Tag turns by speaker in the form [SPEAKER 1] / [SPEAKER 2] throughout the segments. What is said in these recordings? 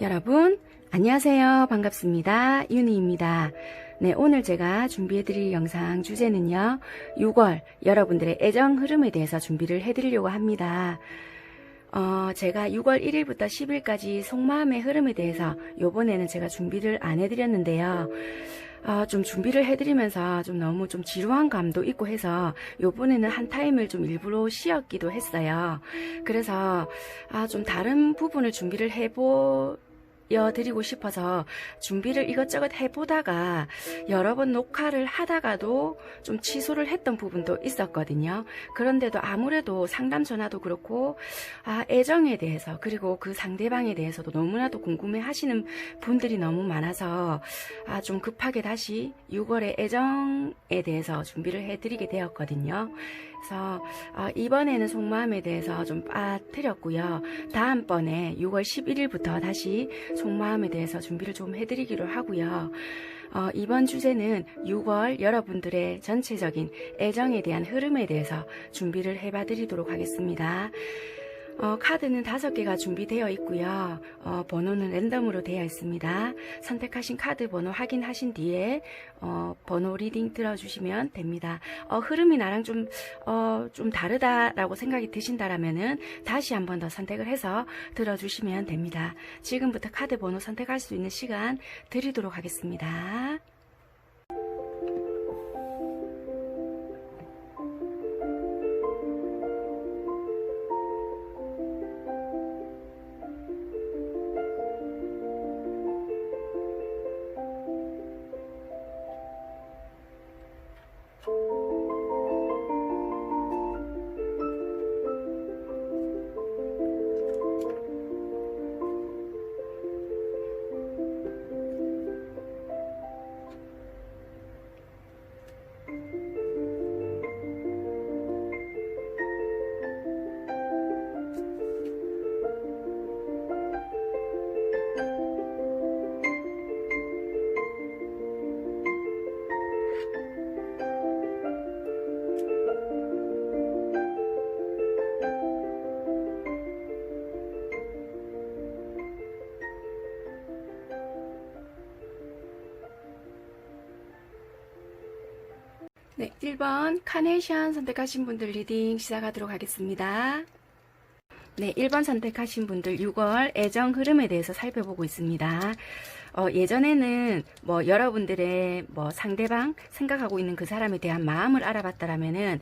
[SPEAKER 1] 여러분 안녕하세요. 반갑습니다. 유니입니다. 네, 오늘 제가 준비해드릴 영상 주제는요, 6월 여러분들의 애정 흐름에 대해서 준비를 해드리려고 합니다. 제가 6월 1일부터 10일까지 속마음의 흐름에 대해서 요번에는 제가 준비를 안 해드렸는데요. 좀 준비를 해드리면서 좀 너무 좀 지루한 감도 있고 해서 요번에는 한 타임을 좀 일부러 쉬었기도 했어요. 그래서 좀 다른 부분을 준비를 드리고 싶어서 준비를 이것저것 해보다가 여러 번 녹화를 하다가도 좀 취소를 했던 부분도 있었거든요. 그런데도 아무래도 상담 전화도 그렇고 애정에 대해서 그리고 그 상대방에 대해서도 너무나도 궁금해 하시는 분들이 너무 많아서 좀 급하게 다시 6월의 애정에 대해서 준비를 해드리게 되었거든요. 그래서 이번에는 속마음에 대해서 좀 빠뜨렸고요. 다음번에 6월 11일부터 다시 속마음에 대해서 준비를 좀 해드리기로 하고요. 이번 주제는 6월 여러분들의 전체적인 애정에 대한 흐름에 대해서 준비를 해봐 드리도록 하겠습니다. 카드는 5개가 준비되어 있고요. 번호는 랜덤으로 되어 있습니다. 선택하신 카드 번호 확인하신 뒤에 번호 리딩 들어주시면 됩니다. 흐름이 나랑 좀 다르다라고 생각이 드신다라면은 다시 한 번 더 선택을 해서 들어주시면 됩니다. 지금부터 카드 번호 선택할 수 있는 시간 드리도록 하겠습니다. 네, 1번 카네이션 선택하신 분들 리딩 시작하도록 하겠습니다. 네, 1번 선택하신 분들 6월 애정 흐름에 대해서 살펴보고 있습니다. 예전에는 여러분들의 상대방 생각하고 있는 그 사람에 대한 마음을 알아봤다라면은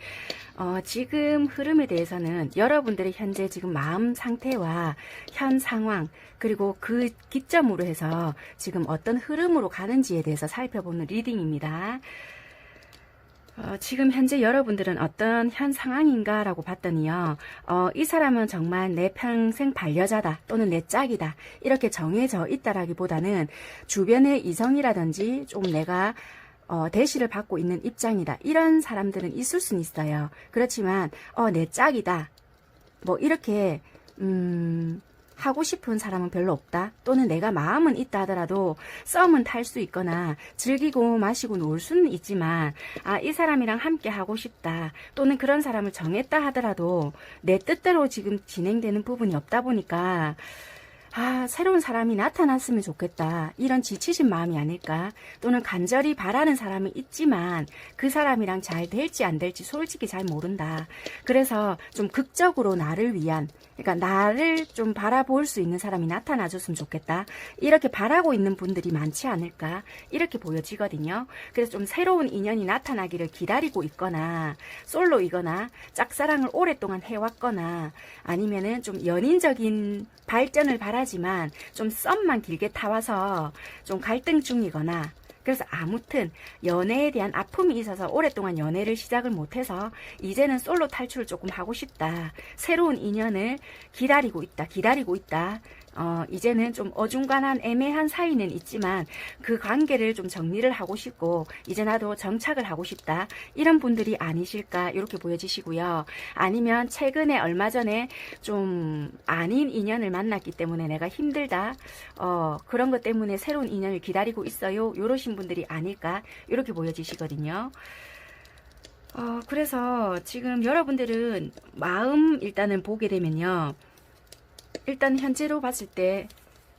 [SPEAKER 1] 지금 흐름에 대해서는 여러분들의 현재 지금 마음 상태와 현 상황 그리고 그 기점으로 해서 지금 어떤 흐름으로 가는지에 대해서 살펴보는 리딩입니다. 지금 현재 여러분들은 어떤 현 상황인가 라고 봤더니요, 이 사람은 정말 내 평생 반려자다 또는 내 짝이다 이렇게 정해져 있다라기보다는 주변의 이성이라든지 좀 내가 대시를 받고 있는 입장이다 이런 사람들은 있을 수는 있어요. 그렇지만 내 짝이다 이렇게 하고 싶은 사람은 별로 없다 또는 내가 마음은 있다 하더라도 썸은 탈 수 있거나 즐기고 마시고 놀 수는 있지만 이 사람이랑 함께 하고 싶다 또는 그런 사람을 정했다 하더라도 내 뜻대로 지금 진행되는 부분이 없다 보니까 새로운 사람이 나타났으면 좋겠다 이런 지치신 마음이 아닐까 또는 간절히 바라는 사람이 있지만 그 사람이랑 잘 될지 안 될지 솔직히 잘 모른다. 그래서 좀 극적으로 나를 위한 그러니까 나를 좀 바라볼 수 있는 사람이 나타나줬으면 좋겠다 이렇게 바라고 있는 분들이 많지 않을까 이렇게 보여지거든요. 그래서 좀 새로운 인연이 나타나기를 기다리고 있거나 솔로이거나 짝사랑을 오랫동안 해왔거나 아니면은 좀 연인적인 발전을 바라지만 좀 썸만 길게 타와서 좀 갈등 중이거나 그래서 아무튼 연애에 대한 아픔이 있어서 오랫동안 연애를 시작을 못해서 이제는 솔로 탈출을 조금 하고 싶다. 새로운 인연을 기다리고 있다. 이제는 좀 어중간한 애매한 사이는 있지만 그 관계를 좀 정리를 하고 싶고 이제 나도 정착을 하고 싶다 이런 분들이 아니실까 이렇게 보여지시고요. 아니면 최근에 얼마 전에 좀 아닌 인연을 만났기 때문에 내가 힘들다 그런 것 때문에 새로운 인연을 기다리고 있어요 이러신 분들이 아닐까 이렇게 보여지시거든요. 그래서 지금 여러분들은 마음 일단은 보게 되면요, 일단 현재로 봤을 때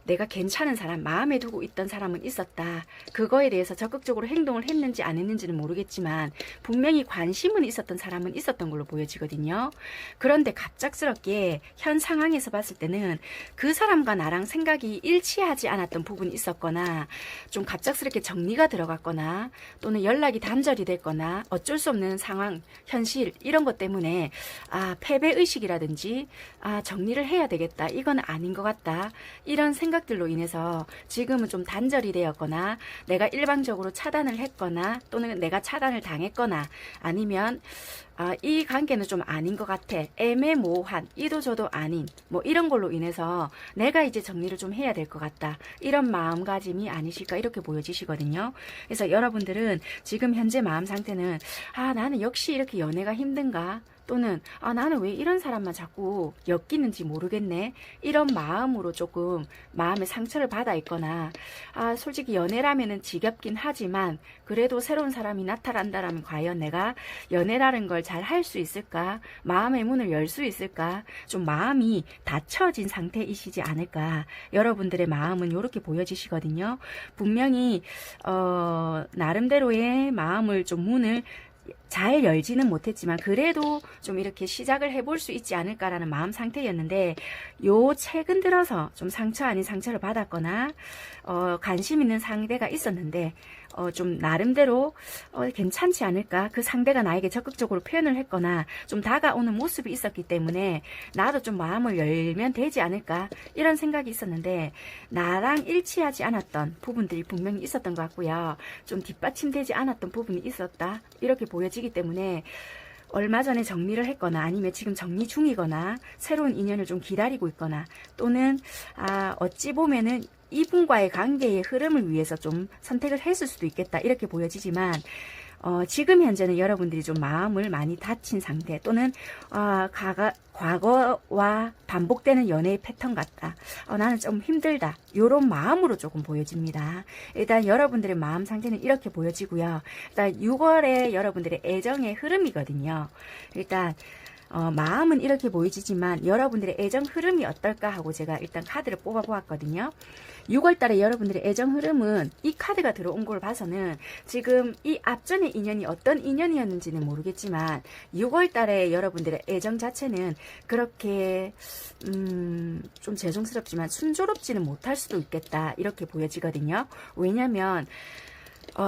[SPEAKER 1] 내가 괜찮은 사람, 마음에 두고 있던 사람은 있었다. 그거에 대해서 적극적으로 행동을 했는지 안 했는지는 모르겠지만 분명히 관심은 있었던 사람은 있었던 걸로 보여지거든요. 그런데 갑작스럽게 현 상황에서 봤을 때는 그 사람과 나랑 생각이 일치하지 않았던 부분이 있었거나 좀 갑작스럽게 정리가 들어갔거나 또는 연락이 단절이 됐거나 어쩔 수 없는 상황, 현실 이런 것 때문에 패배의식이라든지 정리를 해야 되겠다. 이건 아닌 것 같다. 이런 생각들로 인해서 지금은 좀 단절이 되었거나 내가 일방적으로 차단을 했거나 또는 내가 차단을 당했거나 아니면 이 관계는 좀 아닌 것 같아. 애매모호한, 이도 저도 아닌 뭐 이런 걸로 인해서 내가 이제 정리를 좀 해야 될 것 같다. 이런 마음가짐이 아니실까 이렇게 보여지시거든요. 그래서 여러분들은 지금 현재 마음 상태는 나는 역시 이렇게 연애가 힘든가? 또는 나는 왜 이런 사람만 자꾸 엮이는지 모르겠네. 이런 마음으로 조금 마음의 상처를 받아 있거나 솔직히 연애라면은 지겹긴 하지만 그래도 새로운 사람이 나타난다라면 과연 내가 연애라는 걸 잘 할 수 있을까? 마음의 문을 열 수 있을까? 좀 마음이 닫혀진 상태이시지 않을까? 여러분들의 마음은 이렇게 보여지시거든요. 분명히 나름대로의 마음을 좀 문을 잘 열지는 못했지만 그래도 좀 이렇게 시작을 해볼 수 있지 않을까라는 마음 상태였는데 요 최근 들어서 좀 상처 아닌 상처를 받았거나 관심 있는 상대가 있었는데 좀 나름대로 괜찮지 않을까, 그 상대가 나에게 적극적으로 표현을 했거나 좀 다가오는 모습이 있었기 때문에 나도 좀 마음을 열면 되지 않을까 이런 생각이 있었는데 나랑 일치하지 않았던 부분들이 분명히 있었던 것 같고요. 좀 뒷받침되지 않았던 부분이 있었다 이렇게 보여지기 때문에 얼마 전에 정리를 했거나 아니면 지금 정리 중이거나 새로운 인연을 좀 기다리고 있거나 또는 어찌 보면은 이분과의 관계의 흐름을 위해서 좀 선택을 했을 수도 있겠다 이렇게 보여지지만 지금 현재는 여러분들이 좀 마음을 많이 다친 상태 또는 과거와 반복되는 연애의 패턴 같다. 나는 좀 힘들다. 이런 마음으로 조금 보여집니다. 일단 여러분들의 마음 상태는 이렇게 보여지고요. 일단 6월에 여러분들의 애정의 흐름이거든요. 일단 마음은 이렇게 보이지만 여러분들의 애정 흐름이 어떨까 하고 제가 일단 카드를 뽑아 보았거든요. 6월 달에 여러분들의 애정 흐름은 이 카드가 들어온 걸 봐서는 지금 이 앞전의 인연이 어떤 인연이었는지는 모르겠지만 6월 달에 여러분들의 애정 자체는 그렇게 좀 죄송스럽지만 순조롭지는 못할 수도 있겠다 이렇게 보여지거든요. 왜냐면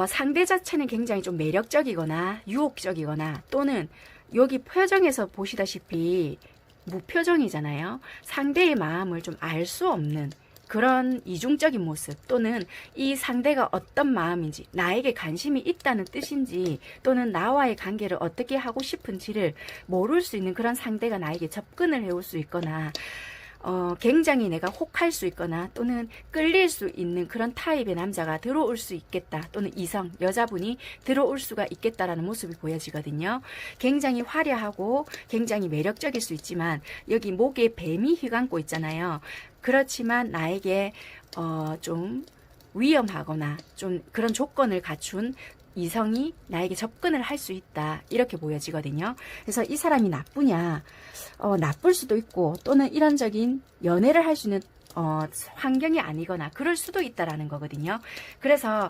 [SPEAKER 1] 상대 자체는 굉장히 좀 매력적이거나 유혹적이거나 또는 여기 표정에서 보시다시피 무표정이잖아요. 상대의 마음을 좀 알 수 없는 그런 이중적인 모습 또는 이 상대가 어떤 마음인지 나에게 관심이 있다는 뜻인지 또는 나와의 관계를 어떻게 하고 싶은지를 모를 수 있는 그런 상대가 나에게 접근을 해올 수 있거나 굉장히 내가 혹할 수 있거나 또는 끌릴 수 있는 그런 타입의 남자가 들어올 수 있겠다 또는 이성, 여자분이 들어올 수가 있겠다라는 모습이 보여지거든요. 굉장히 화려하고 굉장히 매력적일 수 있지만 여기 목에 뱀이 휘감고 있잖아요. 그렇지만 나에게 좀 위험하거나 좀 그런 조건을 갖춘 이성이 나에게 접근을 할 수 있다 이렇게 보여지거든요. 그래서 이 사람이 나쁘냐 나쁠 수도 있고 또는 이런적인 연애를 할 수 있는 환경이 아니거나 그럴 수도 있다라는 거거든요. 그래서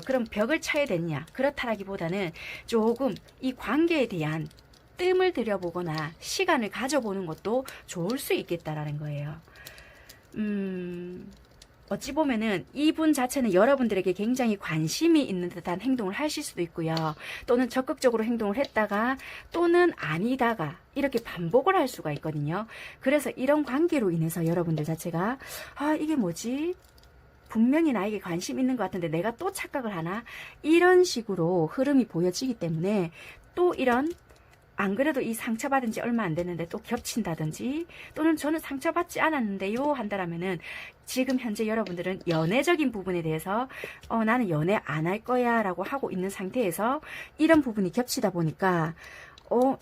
[SPEAKER 1] 그럼 벽을 쳐야 되냐 그렇다라기보다는 조금 이 관계에 대한 뜸을 들여보거나 시간을 가져보는 것도 좋을 수 있겠다라는 거예요. 어찌 보면은 이분 자체는 여러분들에게 굉장히 관심이 있는 듯한 행동을 하실 수도 있고요. 또는 적극적으로 행동을 했다가 또는 아니다가 이렇게 반복을 할 수가 있거든요. 그래서 이런 관계로 인해서 여러분들 자체가 이게 뭐지? 분명히 나에게 관심 있는 것 같은데 내가 또 착각을 하나? 이런 식으로 흐름이 보여지기 때문에 또 이런 안 그래도 이 상처받은 지 얼마 안 됐는데 또 겹친다든지 또는 저는 상처받지 않았는데요 한다라면은 지금 현재 여러분들은 연애적인 부분에 대해서 나는 연애 안 할 거야 라고 하고 있는 상태에서 이런 부분이 겹치다 보니까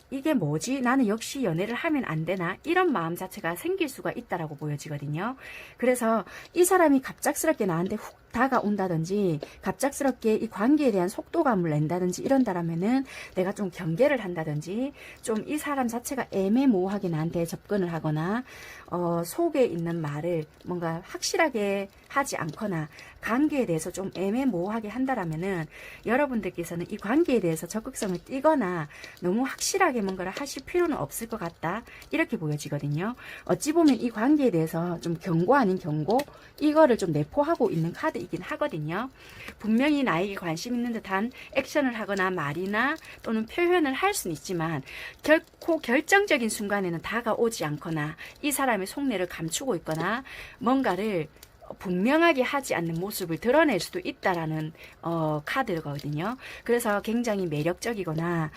[SPEAKER 1] 이게 뭐지? 나는 역시 연애를 하면 안 되나? 이런 마음 자체가 생길 수가 있다라고 보여지거든요. 그래서 이 사람이 갑작스럽게 나한테 훅 다가온다든지 갑작스럽게 이 관계에 대한 속도감을 낸다든지 이런다라면은 내가 좀 경계를 한다든지 좀 이 사람 자체가 애매모호하게 나한테 접근을 하거나 속에 있는 말을 뭔가 확실하게 하지 않거나 관계에 대해서 좀 애매모호하게 한다라면은 여러분들께서는 이 관계에 대해서 적극성을 띠거나 너무 확실하게 뭔가를 하실 필요는 없을 것 같다, 이렇게 보여지거든요. 어찌 보면 이 관계에 대해서 좀 경고 아닌 경고, 이거를 좀 내포하고 있는 카드이긴 하거든요. 분명히 나에게 관심 있는 듯한 액션을 하거나 말이나 또는 표현을 할 수는 있지만 결코 결정적인 순간에는 다가오지 않거나 이 사람의 속내를 감추고 있거나 뭔가를 분명하게 하지 않는 모습을 드러낼 수도 있다라는 카드거든요. 그래서 굉장히 매력적이거나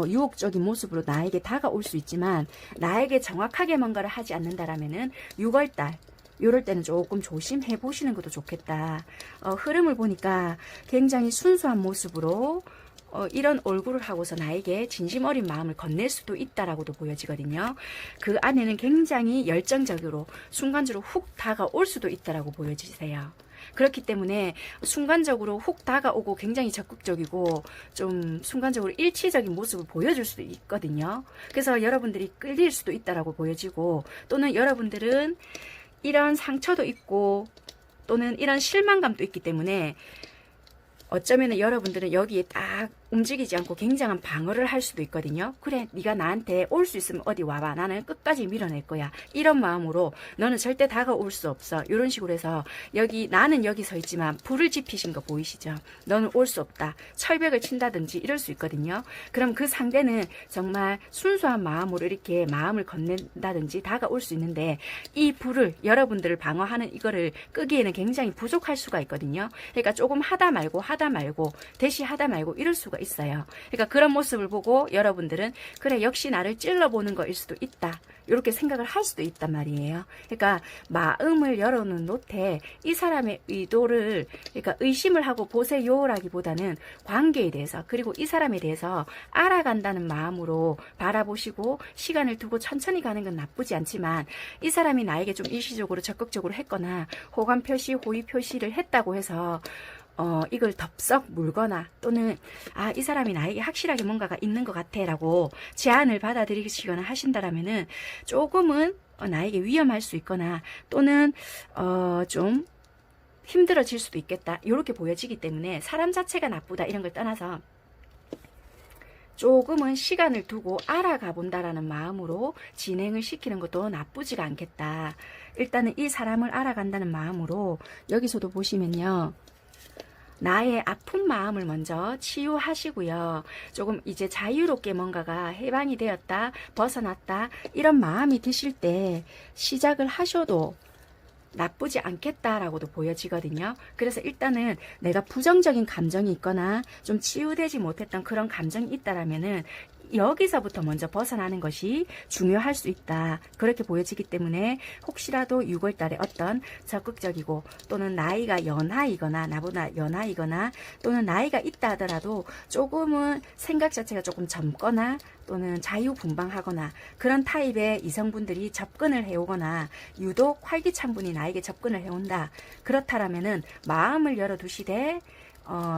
[SPEAKER 1] 유혹적인 모습으로 나에게 다가올 수 있지만 나에게 정확하게 뭔가를 하지 않는다라면은 6월달 요럴 때는 조금 조심해 보시는 것도 좋겠다. 흐름을 보니까 굉장히 순수한 모습으로 이런 얼굴을 하고서 나에게 진심 어린 마음을 건넬 수도 있다라고도 보여지거든요. 그 안에는 굉장히 열정적으로 순간적으로 훅 다가올 수도 있다라고 보여지세요. 그렇기 때문에 순간적으로 훅 다가오고 굉장히 적극적이고 좀 순간적으로 일치적인 모습을 보여줄 수도 있거든요. 그래서 여러분들이 끌릴 수도 있다라고 보여지고, 또는 여러분들은 이런 상처도 있고 또는 이런 실망감도 있기 때문에 어쩌면 여러분들은 여기에 딱 움직이지 않고 굉장한 방어를 할 수도 있거든요. 그래, 네가 나한테 올 수 있으면 어디 와봐, 나는 끝까지 밀어낼 거야, 이런 마음으로 너는 절대 다가올 수 없어, 이런 식으로 해서 나는 여기 서 있지만 불을 지피신 거 보이시죠? 너는 올 수 없다, 철벽을 친다든지 이럴 수 있거든요. 그럼 그 상대는 정말 순수한 마음으로 이렇게 마음을 건넨다든지 다가올 수 있는데 이 불을, 여러분들을 방어하는 이거를 끄기에는 굉장히 부족할 수가 있거든요. 그러니까 조금 하다 말고 대시하다 말고 이럴 수가 있어요. 그러니까 그런 모습을 보고 여러분들은 그래, 역시 나를 찔러보는 거일 수도 있다, 이렇게 생각을 할 수도 있단 말이에요. 그러니까 마음을 열어놓은 노트에 이 사람의 의도를, 그러니까 의심을 하고 보세요라기보다는 관계에 대해서, 그리고 이 사람에 대해서 알아간다는 마음으로 바라보시고 시간을 두고 천천히 가는 건 나쁘지 않지만, 이 사람이 나에게 좀 일시적으로 적극적으로 했거나 호감 표시, 호의 표시를 했다고 해서 이걸 덥석 물거나 또는 이 사람이 나에게 확실하게 뭔가가 있는 것 같아 라고 제안을 받아들이시거나 하신다라면은 조금은 나에게 위험할 수 있거나 또는 좀 힘들어질 수도 있겠다, 이렇게 보여지기 때문에 사람 자체가 나쁘다 이런 걸 떠나서 조금은 시간을 두고 알아가 본다라는 마음으로 진행을 시키는 것도 나쁘지가 않겠다. 일단은 이 사람을 알아간다는 마음으로 여기서도 보시면요, 나의 아픈 마음을 먼저 치유하시고요. 조금 이제 자유롭게 뭔가가 해방이 되었다, 벗어났다, 이런 마음이 드실 때 시작을 하셔도 나쁘지 않겠다라고도 보여지거든요. 그래서 일단은 내가 부정적인 감정이 있거나 좀 치유되지 못했던 그런 감정이 있다라면은 여기서부터 먼저 벗어나는 것이 중요할 수 있다, 그렇게 보여지기 때문에 혹시라도 6월 달에 어떤 적극적이고 또는 나이가 연하이거나 나보다 연하이거나 또는 나이가 있다 하더라도 조금은 생각 자체가 조금 젊거나 또는 자유분방하거나 그런 타입의 이성분들이 접근을 해오거나 유독 활기찬 분이 나에게 접근을 해온다, 그렇다라면은 마음을 열어두시되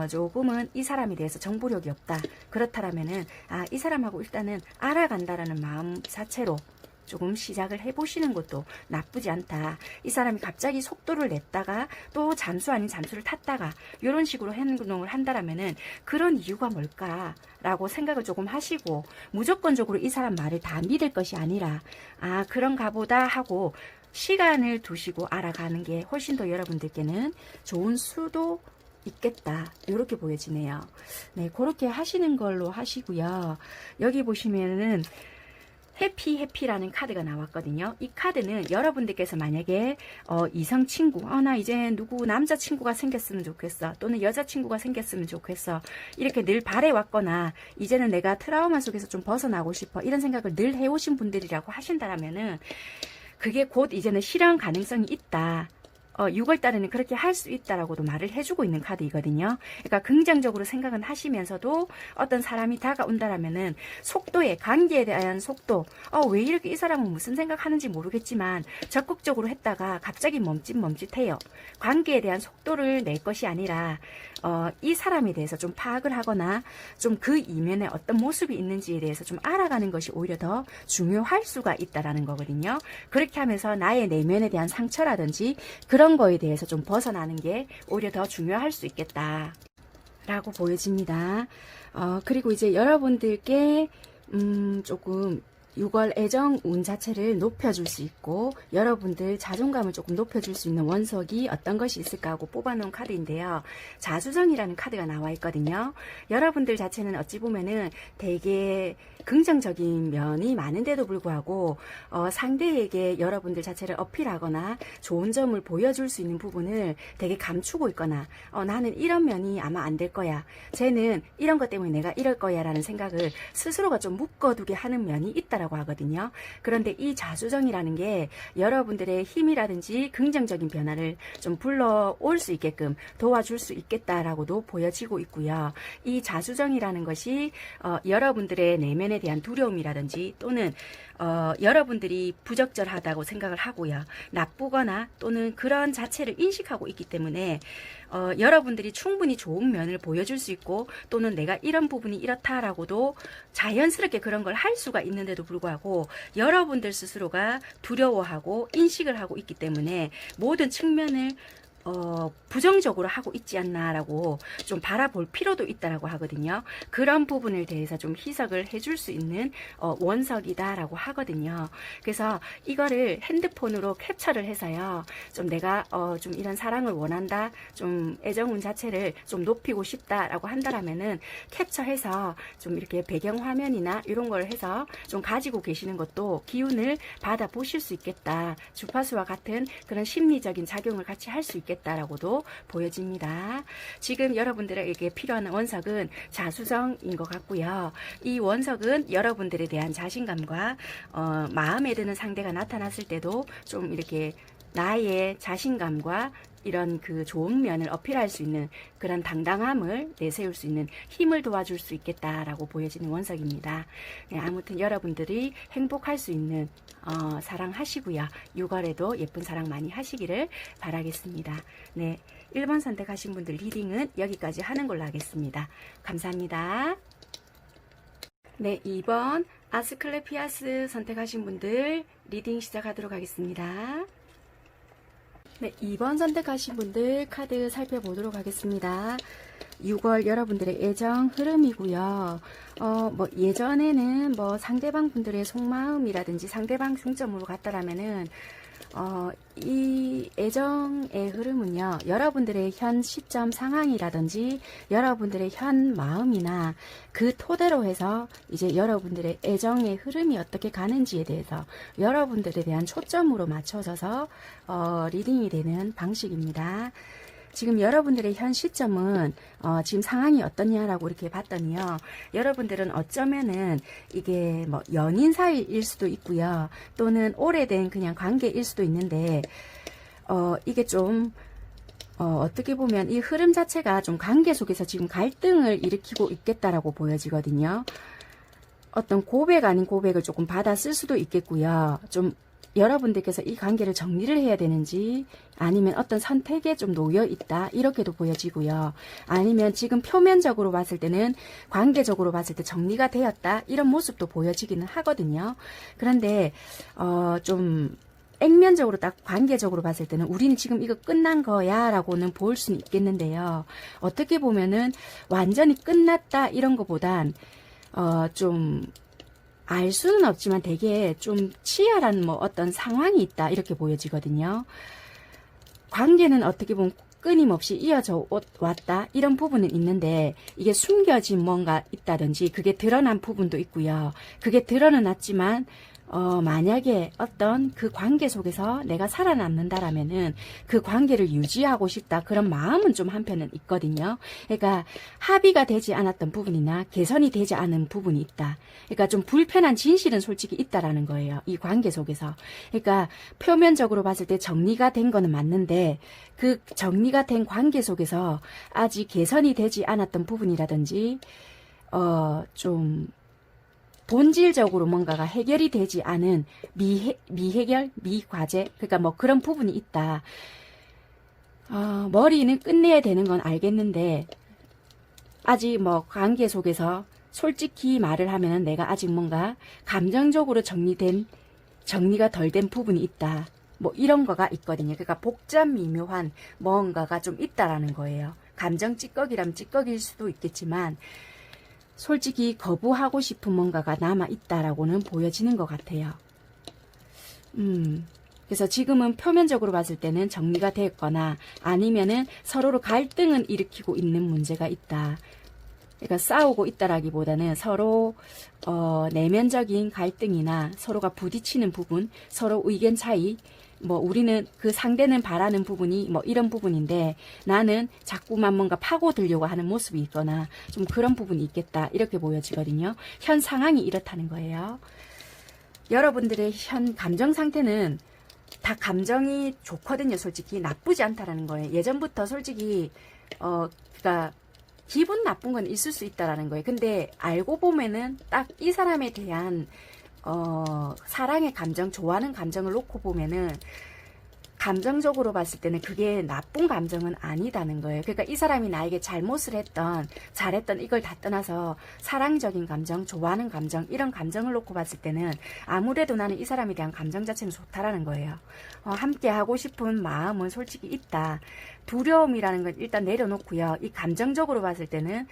[SPEAKER 1] 조금은 이 사람에 대해서 정보력이 없다, 그렇다라면은 이 사람하고 일단은 알아간다라는 마음 자체로 조금 시작을 해보시는 것도 나쁘지 않다. 이 사람이 갑자기 속도를 냈다가 또 잠수 아닌 잠수를 탔다가 이런 식으로 행동을 한다라면은 그런 이유가 뭘까라고 생각을 조금 하시고, 무조건적으로 이 사람 말을 다 믿을 것이 아니라 그런가 보다 하고 시간을 두시고 알아가는 게 훨씬 더 여러분들께는 좋은 수도 있겠다, 이렇게 보여지네요. 네, 그렇게 하시는 걸로 하시고요. 여기 보시면은 해피라는 카드가 나왔거든요. 이 카드는 여러분들께서 만약에 이성 친구, 나 이제 누구 남자친구가 생겼으면 좋겠어, 또는 여자친구가 생겼으면 좋겠어, 이렇게 늘 바래왔거나 이제는 내가 트라우마 속에서 좀 벗어나고 싶어, 이런 생각을 늘 해오신 분들이라고 하신다라면은 그게 곧 이제는 실현 가능성이 있다, 6월 달에는 그렇게 할 수 있다라고도 말을 해주고 있는 카드이거든요. 그러니까 긍정적으로 생각은 하시면서도 어떤 사람이 다가온다라면은 속도에, 관계에 대한 속도, 왜 이렇게 이 사람은 무슨 생각하는지 모르겠지만 적극적으로 했다가 갑자기 멈칫멈칫해요. 관계에 대한 속도를 낼 것이 아니라 이 사람에 대해서 좀 파악을 하거나 좀 그 이면에 어떤 모습이 있는지에 대해서 좀 알아가는 것이 오히려 더 중요할 수가 있다라는 거거든요. 그렇게 하면서 나의 내면에 대한 상처라든지 그런 거에 대해서 좀 벗어나는 게 오히려 더 중요할 수 있겠다 라고 보여집니다. 그리고 이제 여러분들께 조금 6월 애정 운 자체를 높여줄 수 있고 여러분들 자존감을 조금 높여줄 수 있는 원석이 어떤 것이 있을까 하고 뽑아놓은 카드인데요. 자수정이라는 카드가 나와 있거든요. 여러분들 자체는 어찌 보면은 되게 긍정적인 면이 많은데도 불구하고 상대에게 여러분들 자체를 어필하거나 좋은 점을 보여줄 수 있는 부분을 되게 감추고 있거나 나는 이런 면이 아마 안 될 거야. 쟤는 이런 것 때문에 내가 이럴 거야 라는 생각을 스스로가 좀 묶어두게 하는 면이 있다라고 하거든요. 그런데 이 자수정이라는 게 여러분들의 힘이라든지 긍정적인 변화를 좀 불러올 수 있게끔 도와줄 수 있겠다라고도 보여지고 있고요. 이 자수정이라는 것이 여러분들의 내면에 대한 두려움이라든지 또는 여러분들이 부적절하다고 생각을 하고요. 나쁘거나 또는 그런 자체를 인식하고 있기 때문에 여러분들이 충분히 좋은 면을 보여줄 수 있고 또는 내가 이런 부분이 이렇다라고도 자연스럽게 그런 걸 할 수가 있는데도 불구하고 여러분들 스스로가 두려워하고 인식을 하고 있기 때문에 모든 측면을 부정적으로 하고 있지 않나라고 좀 바라볼 필요도 있다라고 하거든요. 그런 부분을 대해서 좀 희석을 해줄 수 있는 원석이다라고 하거든요. 그래서 이거를 핸드폰으로 캡처를 해서요. 좀 내가 좀 이런 사랑을 원한다, 좀 애정운 자체를 좀 높이고 싶다라고 한다라면은 캡처해서 좀 이렇게 배경화면이나 이런 걸 해서 좀 가지고 계시는 것도 기운을 받아 보실 수 있겠다. 주파수와 같은 그런 심리적인 작용을 같이 할 수 있겠다라고도 보여집니다. 지금 여러분들에게 필요한 원석은 자수정인 것 같고요. 이 원석은 여러분들에 대한 자신감과 마음에 드는 상대가 나타났을 때도 좀 이렇게 나의 자신감과 이런 그 좋은 면을 어필할 수 있는 그런 당당함을 내세울 수 있는 힘을 도와줄 수 있겠다라고 보여지는 원석입니다. 네, 아무튼 여러분들이 행복할 수 있는 사랑하시고요. 6월에도 예쁜 사랑 많이 하시기를 바라겠습니다. 네, 1번 선택하신 분들 리딩은 여기까지 하는 걸로 하겠습니다. 감사합니다. 네, 2번 아스클레피아스 선택하신 분들 리딩 시작하도록 하겠습니다. 네, 2번 선택하신 분들 카드 살펴보도록 하겠습니다. 6월 여러분들의 애정 흐름이고요. 예전에는 상대방 분들의 속마음이라든지 상대방 중점으로 갔다라면은 이 애정의 흐름은요, 여러분들의 현 시점 상황이라든지 여러분들의 현 마음이나 그 토대로 해서 이제 여러분들의 애정의 흐름이 어떻게 가는지에 대해서 여러분들에 대한 초점으로 맞춰져서 리딩이 되는 방식입니다. 지금 여러분들의 현 시점은 지금 상황이 어떠냐라고 이렇게 봤더니요. 여러분들은 어쩌면은 이게 연인 사이일 수도 있고요. 또는 오래된 그냥 관계일 수도 있는데 이게 좀 어떻게 보면 이 흐름 자체가 좀 관계 속에서 지금 갈등을 일으키고 있겠다라고 보여지거든요. 어떤 고백 아닌 고백을 조금 받았을 수도 있겠고요. 좀 여러분들께서 이 관계를 정리를 해야 되는지 아니면 어떤 선택에 좀 놓여 있다 이렇게도 보여지고요. 아니면 지금 표면적으로 봤을 때는 관계적으로 봤을 때 정리가 되었다 이런 모습도 보여지기는 하거든요. 그런데 좀 액면적으로 딱 관계적으로 봤을 때는 우리는 지금 이거 끝난 거야 라고는 볼 수는 있겠는데요. 어떻게 보면은 완전히 끝났다 이런 거보단 좀 알 수는 없지만 되게 좀 치열한 어떤 상황이 있다 이렇게 보여지거든요. 관계는 어떻게 보면 끊임없이 이어져 왔다 이런 부분은 있는데 이게 숨겨진 뭔가 있다든지 그게 드러난 부분도 있고요. 그게 드러났지만 만약에 어떤 그 관계 속에서 내가 살아남는다라면은 그 관계를 유지하고 싶다. 그런 마음은 좀 한편은 있거든요. 그러니까 합의가 되지 않았던 부분이나 개선이 되지 않은 부분이 있다. 그러니까 좀 불편한 진실은 솔직히 있다라는 거예요. 이 관계 속에서. 그러니까 표면적으로 봤을 때 정리가 된 거는 맞는데 그 정리가 된 관계 속에서 아직 개선이 되지 않았던 부분이라든지 좀 본질적으로 뭔가가 해결이 되지 않은 미해결, 미과제, 그러니까 뭐 그런 부분이 있다. 머리는 끝내야 되는 건 알겠는데 아직 뭐 관계 속에서 솔직히 말을 하면은 내가 아직 뭔가 감정적으로 정리가 덜 된 부분이 있다. 뭐 이런 거가 있거든요. 그러니까 복잡 미묘한 뭔가가 좀 있다라는 거예요. 감정 찌꺼기라면 찌꺼기일 수도 있겠지만 솔직히 거부하고 싶은 뭔가가 남아있다라고는 보여지는 것 같아요. 그래서 지금은 표면적으로 봤을 때는 정리가 됐거나 아니면은 서로로 갈등은 일으키고 있는 문제가 있다. 그러니까 싸우고 있다라기보다는 서로 내면적인 갈등이나 서로가 부딪히는 부분, 서로 의견 차이, 뭐 우리는 그 상대는 바라는 부분이 뭐 이런 부분인데 나는 자꾸만 뭔가 파고들려고 하는 모습이 있거나 좀 그런 부분이 있겠다 이렇게 보여지거든요. 현 상황이 이렇다는 거예요. 여러분들의 현 감정 상태는 다 감정이 좋거든요. 솔직히 나쁘지 않다라는 거예요. 예전부터 솔직히 그러니까 기분 나쁜 건 있을 수 있다라는 거예요. 근데 알고 보면은 딱 이 사람에 대한 사랑의 감정, 좋아하는 감정을 놓고 보면은 감정적으로 봤을 때는 그게 나쁜 감정은 아니다는 거예요. 그러니까 이 사람이 나에게 잘못을 했던, 잘했던 이걸 다 떠나서 사랑적인 감정, 좋아하는 감정, 이런 감정을 놓고 봤을 때는 아무래도 나는 이 사람에 대한 감정 자체는 좋다라는 거예요. 함께 하고 싶은 마음은 솔직히 있다. 두려움이라는 건 일단 내려놓고요. 이 감정적으로 봤을 때는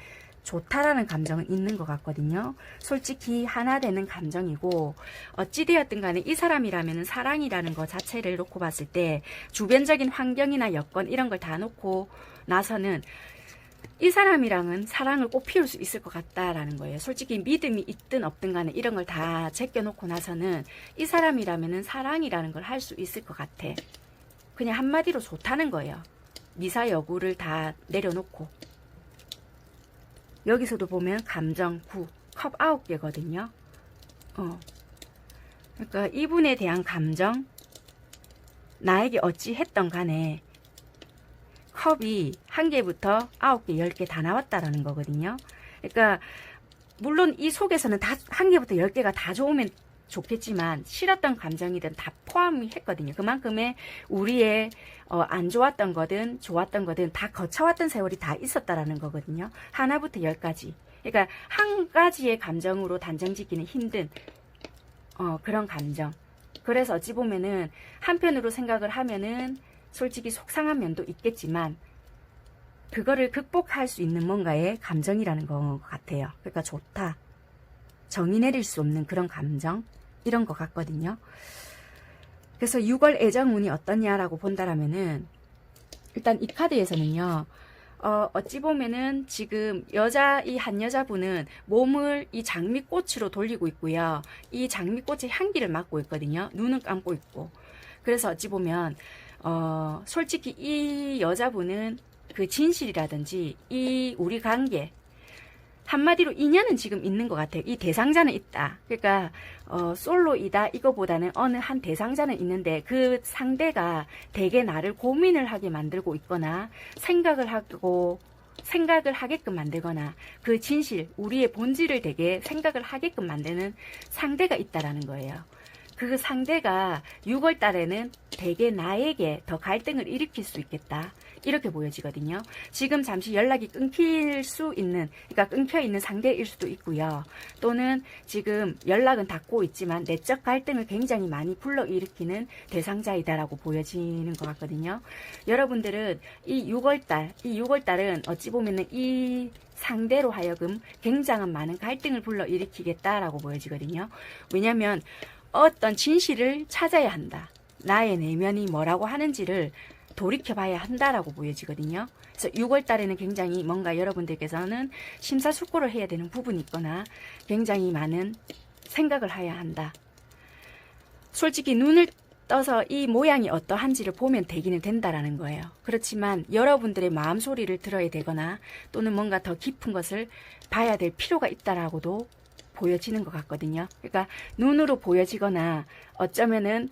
[SPEAKER 1] 좋다라는 감정은 있는 것 같거든요. 솔직히 하나 되는 감정이고 어찌되었든 간에 이 사람이라면 사랑이라는 것 자체를 놓고 봤을 때 주변적인 환경이나 여건 이런 걸 다 놓고 나서는 이 사람이랑은 사랑을 꼭 피울 수 있을 것 같다라는 거예요. 솔직히 믿음이 있든 없든 간에 이런 걸 다 제껴놓고 나서는 이 사람이라면 사랑이라는 걸 할 수 있을 것 같아. 그냥 한마디로 좋다는 거예요. 미사 여구를 다 내려놓고. 여기서도 보면 감정 9, 컵 9개거든요. 그러니까 이분에 대한 감정, 나에게 어찌 했던 간에 컵이 1개부터 9개, 10개 다 나왔다라는 거거든요. 그러니까 물론 이 속에서는 다 1개부터 10개가 다 좋으면 좋겠지만 싫었던 감정이든 다 포함이 했거든요. 그만큼의 우리의 안 좋았던 거든 좋았던 거든 다 거쳐왔던 세월이 다 있었다라는 거거든요. 하나부터 10까지. 그러니까 한 가지의 감정으로 단정짓기는 힘든 그런 감정. 그래서 어찌 보면은 한편으로 생각을 하면은 솔직히 속상한 면도 있겠지만 그거를 극복할 수 있는 뭔가의 감정이라는 것 같아요. 그러니까 좋다. 정의 내릴 수 없는 그런 감정 이런 것 같거든요. 그래서 6월 애정운이 어떠냐라고 본다라면은 일단 이 카드에서는요. 어찌 보면은 지금 이 한 여자분은 몸을 이 장미꽃으로 돌리고 있고요. 이 장미꽃의 향기를 맡고 있거든요. 눈은 감고 있고. 그래서 어찌 보면 솔직히 이 여자분은 그 진실이라든지 이 우리 관계 한마디로 인연은 지금 있는 것 같아요. 이 대상자는 있다. 그러니까 솔로이다 이거보다는 어느 한 대상자는 있는데 그 상대가 되게 나를 고민을 하게 만들고 있거나 생각을 하게끔 만들거나 그 진실, 우리의 본질을 되게 생각을 하게끔 만드는 상대가 있다라는 거예요. 그 상대가 6월 달에는 되게 나에게 더 갈등을 일으킬 수 있겠다. 이렇게 보여지거든요. 지금 잠시 연락이 끊길 수 있는, 그러니까 끊겨 있는 상대일 수도 있고요. 또는 지금 연락은 닿고 있지만 내적 갈등을 굉장히 많이 불러일으키는 대상자이다라고 보여지는 것 같거든요. 여러분들은 이 6월달은 어찌 보면은 이 상대로 하여금 굉장한 많은 갈등을 불러일으키겠다라고 보여지거든요. 왜냐하면 어떤 진실을 찾아야 한다. 나의 내면이 뭐라고 하는지를 돌이켜봐야 한다라고 보여지거든요. 그래서 6월 달에는 굉장히 뭔가 여러분들께서는 심사숙고를 해야 되는 부분이 있거나 굉장히 많은 생각을 해야 한다. 솔직히 눈을 떠서 이 모양이 어떠한지를 보면 되기는 된다라는 거예요. 그렇지만 여러분들의 마음 소리를 들어야 되거나 또는 뭔가 더 깊은 것을 봐야 될 필요가 있다라고도 보여지는 것 같거든요. 그러니까 눈으로 보여지거나 어쩌면은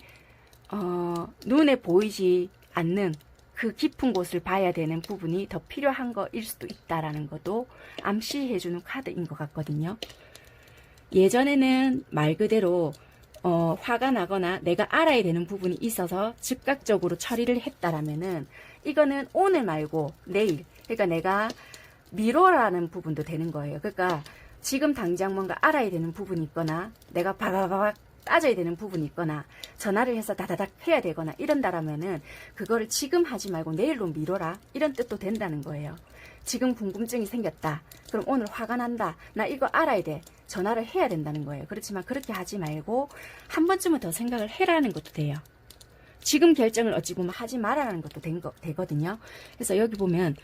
[SPEAKER 1] 눈에 보이지 않는 그 깊은 곳을 봐야 되는 부분이 더 필요한 거일 수도 있다라는 것도 암시해주는 카드인 것 같거든요. 예전에는 말 그대로 화가 나거나 내가 알아야 되는 부분이 있어서 즉각적으로 처리를 했다라면은 이거는 오늘 말고 내일, 그러니까 내가 미뤄라는 부분도 되는 거예요. 그러니까 지금 당장 뭔가 알아야 되는 부분이 있거나 내가 바바바박 따져야 되는 부분이 있거나 전화를 해서 다다닥 해야 되거나 이런다라면은 그거를 지금 하지 말고 내일로 미뤄라, 이런 뜻도 된다는 거예요. 지금 궁금증이 생겼다. 그럼 오늘 화가 난다. 나 이거 알아야 돼. 전화를 해야 된다는 거예요. 그렇지만 그렇게 하지 말고 한 번쯤은 더 생각을 해라는 것도 돼요. 지금 결정을 어찌 보면 하지 말아라는 것도 되거든요. 그래서 여기 보면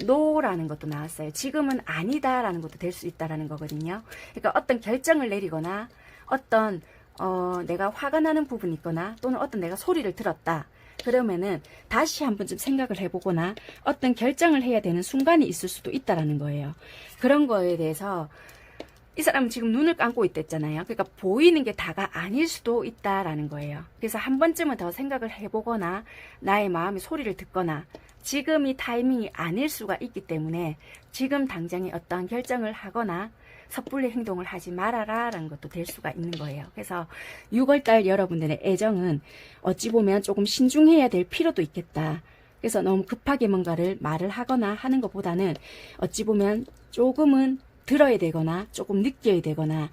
[SPEAKER 1] no라는 것도 나왔어요. 지금은 아니다라는 것도 될 수 있다라는 거거든요. 그러니까 어떤 결정을 내리거나 어떤 내가 화가 나는 부분이 있거나 또는 어떤 내가 소리를 들었다. 그러면은 다시 한 번쯤 생각을 해보거나 어떤 결정을 해야 되는 순간이 있을 수도 있다라는 거예요. 그런 거에 대해서 이 사람은 지금 눈을 감고 있댔잖아요. 그러니까 보이는 게 다가 아닐 수도 있다라는 거예요. 그래서 한 번쯤은 더 생각을 해보거나 나의 마음의 소리를 듣거나 지금이 타이밍이 아닐 수가 있기 때문에 지금 당장에 어떠한 결정을 하거나 섣불리 행동을 하지 말아라 라는 것도 될 수가 있는 거예요. 그래서 6월달 여러분들의 애정은 어찌 보면 조금 신중해야 될 필요도 있겠다. 그래서 너무 급하게 뭔가를 말을 하거나 하는 것보다는 어찌 보면 조금은 들어야 되거나 조금 느껴야 되거나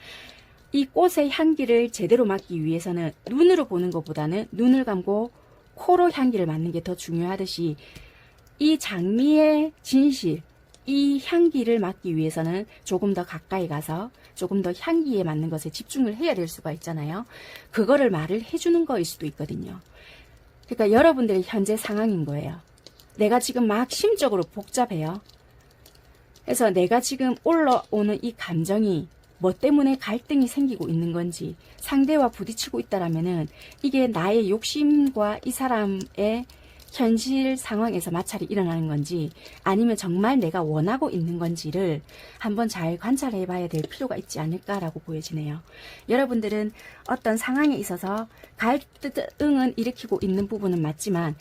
[SPEAKER 1] 이 꽃의 향기를 제대로 맡기 위해서는 눈으로 보는 것보다는 눈을 감고 코로 향기를 맡는 게 더 중요하듯이 이 장미의 진실, 이 향기를 맡기 위해서는 조금 더 가까이 가서 조금 더 향기에 맞는 것에 집중을 해야 될 수가 있잖아요. 그거를 말을 해주는 거일 수도 있거든요. 그러니까 여러분들의 현재 상황인 거예요. 내가 지금 막 심적으로 복잡해요. 그래서 내가 지금 올라오는 이 감정이 뭐 때문에 갈등이 생기고 있는 건지 상대와 부딪히고 있다라면은 이게 나의 욕심과 이 사람의 현실 상황에서 마찰이 일어나는 건지 아니면 정말 내가 원하고 있는 건지를 한번 잘 관찰해 봐야 될 필요가 있지 않을까라고 보여지네요. 여러분들은 어떤 상황에 있어서 갈등은 일으키고 있는 부분은 맞지만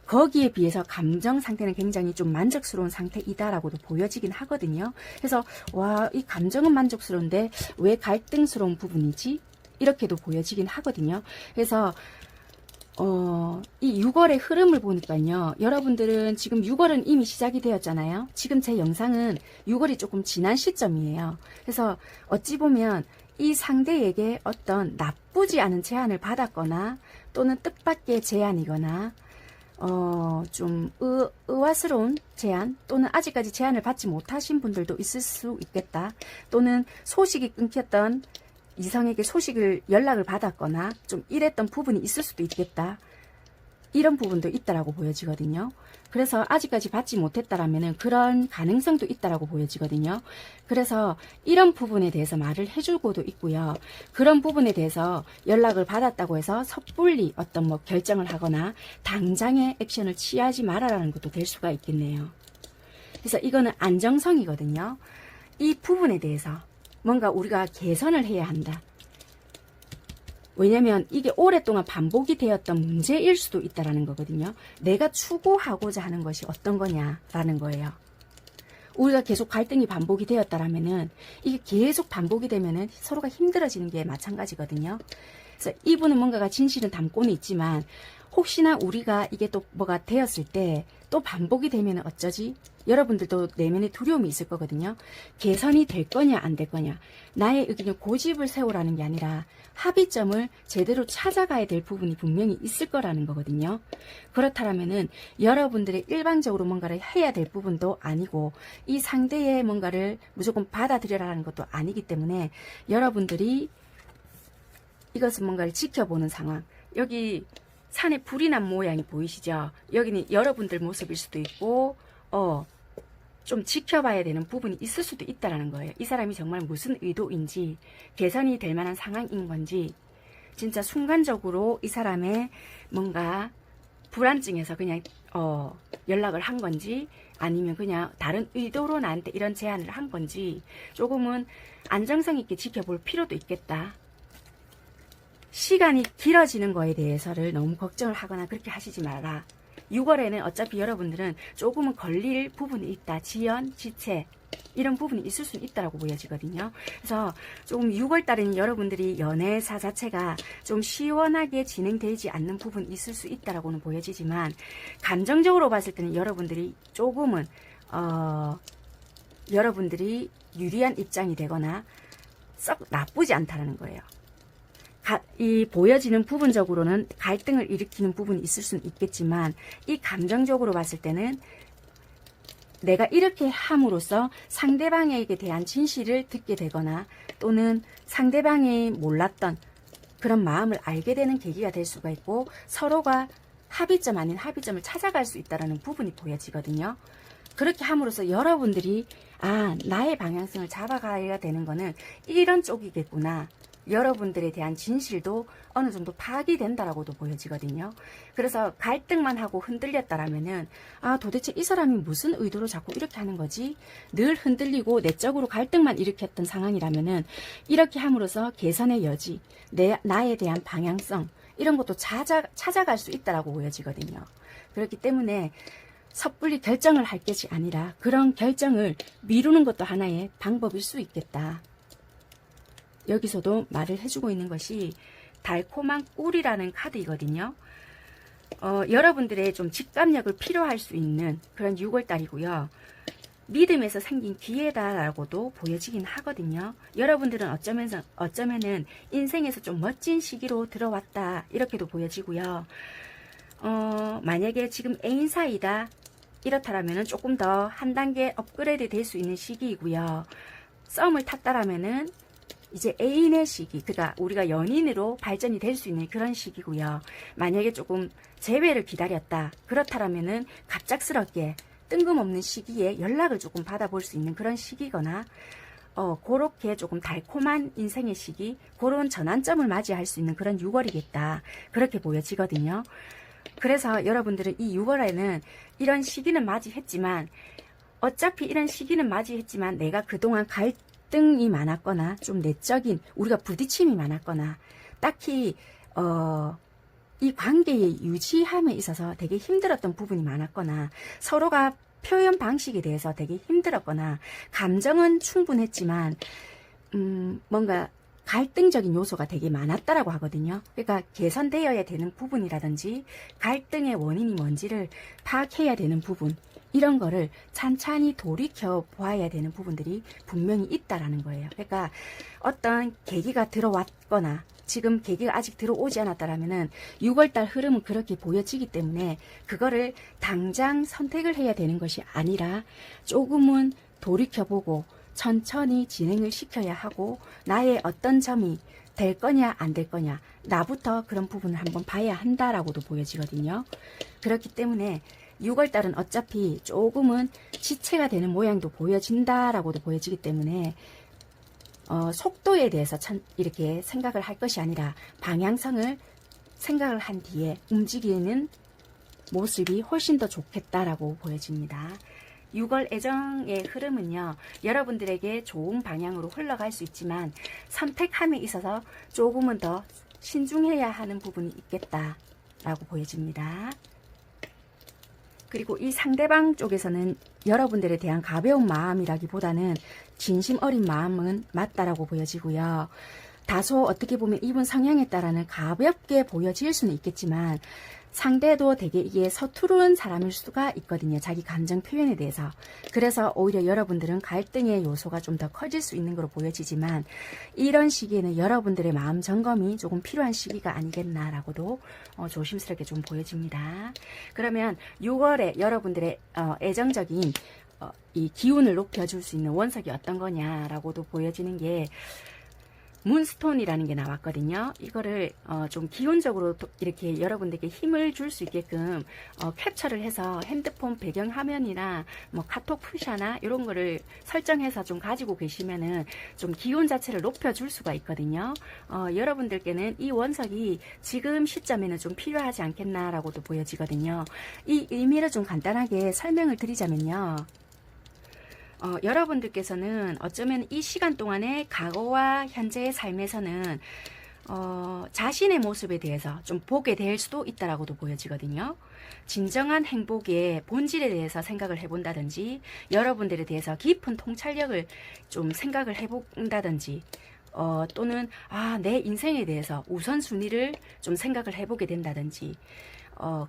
[SPEAKER 1] 거기에 비해서 감정 상태는 굉장히 좀 만족스러운 상태이다라고도 보여지긴 하거든요. 그래서 와, 이 감정은 만족스러운데 왜 갈등스러운 부분이지? 이렇게도 보여지긴 하거든요. 그래서 이 6월의 흐름을 보니까요. 여러분들은 지금 6월은 이미 시작이 되었잖아요. 지금 제 영상은 6월이 조금 지난 시점이에요. 그래서 어찌 보면 이 상대에게 어떤 나쁘지 않은 제안을 받았거나 또는 뜻밖의 제안이거나 좀 의아스러운 제안 또는 아직까지 제안을 받지 못하신 분들도 있을 수 있겠다. 또는 소식이 끊겼던 이성에게 연락을 받았거나 좀 이랬던 부분이 있을 수도 있겠다. 이런 부분도 있다라고 보여지거든요. 그래서 아직까지 받지 못했다라면은 그런 가능성도 있다라고 보여지거든요. 그래서 이런 부분에 대해서 말을 해주고도 있고요. 그런 부분에 대해서 연락을 받았다고 해서 섣불리 어떤 뭐 결정을 하거나 당장의 액션을 취하지 말아라는 것도 될 수가 있겠네요. 그래서 이거는 안정성이거든요. 이 부분에 대해서 뭔가 우리가 개선을 해야 한다. 왜냐면 이게 오랫동안 반복이 되었던 문제일 수도 있다라는 거거든요. 내가 추구하고자 하는 것이 어떤 거냐라는 거예요. 우리가 계속 갈등이 반복이 되었다라면은 이게 계속 반복이 되면은 서로가 힘들어지는 게 마찬가지거든요. 그래서 이분은 뭔가가 진실은 담고는 있지만 혹시나 우리가 이게 또 뭐가 되었을 때 또 반복이 되면 어쩌지? 여러분들도 내면에 두려움이 있을 거거든요. 개선이 될 거냐 안 될 거냐. 나의 의견을 고집을 세우라는 게 아니라 합의점을 제대로 찾아가야 될 부분이 분명히 있을 거라는 거거든요. 그렇다면은 여러분들이 일방적으로 뭔가를 해야 될 부분도 아니고 이 상대의 뭔가를 무조건 받아들여라는 것도 아니기 때문에 여러분들이 이것은 뭔가를 지켜보는 상황. 여기 산에 불이 난 모양이 보이시죠? 여기는 여러분들 모습일 수도 있고 좀 지켜봐야 되는 부분이 있을 수도 있다라는 거예요. 이 사람이 정말 무슨 의도인지 개선이 될 만한 상황인 건지 진짜 순간적으로 이 사람의 뭔가 불안증에서 그냥 연락을 한 건지 아니면 그냥 다른 의도로 나한테 이런 제안을 한 건지 조금은 안정성 있게 지켜볼 필요도 있겠다. 시간이 길어지는 거에 대해서를 너무 걱정을 하거나 그렇게 하시지 마라. 6월에는 어차피 여러분들은 조금은 걸릴 부분이 있다. 지연, 지체 이런 부분이 있을 수는 있다라고 보여지거든요. 그래서 조금 6월 달에는 여러분들이 연애사 자체가 좀 시원하게 진행되지 않는 부분이 있을 수 있다라고는 보여지지만 감정적으로 봤을 때는 여러분들이 조금은 여러분들이 유리한 입장이 되거나 썩 나쁘지 않다라는 거예요. 이 보여지는 부분적으로는 갈등을 일으키는 부분이 있을 수는 있겠지만 이 감정적으로 봤을 때는 내가 이렇게 함으로써 상대방에게 대한 진실을 듣게 되거나 또는 상대방이 몰랐던 그런 마음을 알게 되는 계기가 될 수가 있고 서로가 합의점 아닌 합의점을 찾아갈 수 있다는 부분이 보여지거든요. 그렇게 함으로써 여러분들이 나의 방향성을 잡아가야 되는 거는 이런 쪽이겠구나. 여러분들에 대한 진실도 어느 정도 파악이 된다라고도 보여지거든요. 그래서 갈등만 하고 흔들렸다라면은 도대체 이 사람이 무슨 의도로 자꾸 이렇게 하는 거지? 늘 흔들리고 내적으로 갈등만 일으켰던 상황이라면은 이렇게 함으로써 개선의 여지, 나에 대한 방향성 이런 것도 찾아갈 수 있다라고 보여지거든요. 그렇기 때문에 섣불리 결정을 할 것이 아니라 그런 결정을 미루는 것도 하나의 방법일 수 있겠다. 여기서도 말을 해주고 있는 것이 달콤한 꿀이라는 카드이거든요. 여러분들의 좀 직감력을 필요할 수 있는 그런 6월달이고요. 믿음에서 생긴 기회다라고도 보여지긴 하거든요. 여러분들은 어쩌면은 인생에서 좀 멋진 시기로 들어왔다 이렇게도 보여지고요. 만약에 지금 애인 사이다 이렇다라면은 조금 더 한 단계 업그레이드 될 수 있는 시기이고요. 썸을 탔다라면은 이제 애인의 시기, 그러니까 우리가 연인으로 발전이 될 수 있는 그런 시기고요. 만약에 조금 재회를 기다렸다. 그렇다라면은 갑작스럽게 뜬금없는 시기에 연락을 조금 받아볼 수 있는 그런 시기거나 그렇게 조금 달콤한 인생의 시기, 그런 전환점을 맞이할 수 있는 그런 6월이겠다. 그렇게 보여지거든요. 그래서 여러분들은 이 6월에는 이런 시기는 맞이했지만 어차피 이런 시기는 맞이했지만 내가 그동안 갈등이 많았거나 좀 내적인 우리가 부딪힘이 많았거나 딱히 이 관계의 유지함에 있어서 되게 힘들었던 부분이 많았거나 서로가 표현 방식에 대해서 되게 힘들었거나 감정은 충분했지만 뭔가 갈등적인 요소가 되게 많았다라고 하거든요. 그러니까 개선되어야 되는 부분이라든지 갈등의 원인이 뭔지를 파악해야 되는 부분 이런 거를 찬찬히 돌이켜 보아야 되는 부분들이 분명히 있다라는 거예요. 그러니까 어떤 계기가 들어왔거나 지금 계기가 아직 들어오지 않았다라면은 6월달 흐름은 그렇게 보여지기 때문에 그거를 당장 선택을 해야 되는 것이 아니라 조금은 돌이켜보고 천천히 진행을 시켜야 하고 나의 어떤 점이 될 거냐 안 될 거냐 나부터 그런 부분을 한번 봐야 한다라고도 보여지거든요. 그렇기 때문에 6월달은 어차피 조금은 지체가 되는 모양도 보여진다라고도 보여지기 때문에 속도에 대해서 이렇게 생각을 할 것이 아니라 방향성을 생각을 한 뒤에 움직이는 모습이 훨씬 더 좋겠다라고 보여집니다. 6월 애정의 흐름은요. 여러분들에게 좋은 방향으로 흘러갈 수 있지만 선택함에 있어서 조금은 더 신중해야 하는 부분이 있겠다라고 보여집니다. 그리고 이 상대방 쪽에서는 여러분들에 대한 가벼운 마음이라기보다는 진심 어린 마음은 맞다라고 보여지고요. 다소 어떻게 보면 이분 성향에 따라는 가볍게 보여질 수는 있겠지만 상대도 되게 이게 서투른 사람일 수가 있거든요. 자기 감정 표현에 대해서. 그래서 오히려 여러분들은 갈등의 요소가 좀 더 커질 수 있는 걸로 보여지지만 이런 시기에는 여러분들의 마음 점검이 조금 필요한 시기가 아니겠나라고도 조심스럽게 좀 보여집니다. 그러면 6월에 여러분들의 애정적인 이 기운을 높여줄 수 있는 원석이 어떤 거냐라고도 보여지는 게 문스톤이라는 게 나왔거든요. 이거를 좀 기본적으로 이렇게 여러분들께 힘을 줄 수 있게끔 캡처를 해서 핸드폰 배경 화면이나 뭐 카톡 푸샤나 이런 거를 설정해서 좀 가지고 계시면은 좀 기운 자체를 높여줄 수가 있거든요. 여러분들께는 이 원석이 지금 시점에는 좀 필요하지 않겠나라고도 보여지거든요. 이 의미를 좀 간단하게 설명을 드리자면요. 여러분들께서는 어쩌면 이 시간 동안에 과거와 현재의 삶에서는 자신의 모습에 대해서 좀 보게 될 수도 있다라고도 보여지거든요. 진정한 행복의 본질에 대해서 생각을 해본다든지, 여러분들에 대해서 깊은 통찰력을 좀 생각을 해본다든지, 또는 내 인생에 대해서 우선순위를 좀 생각을 해보게 된다든지,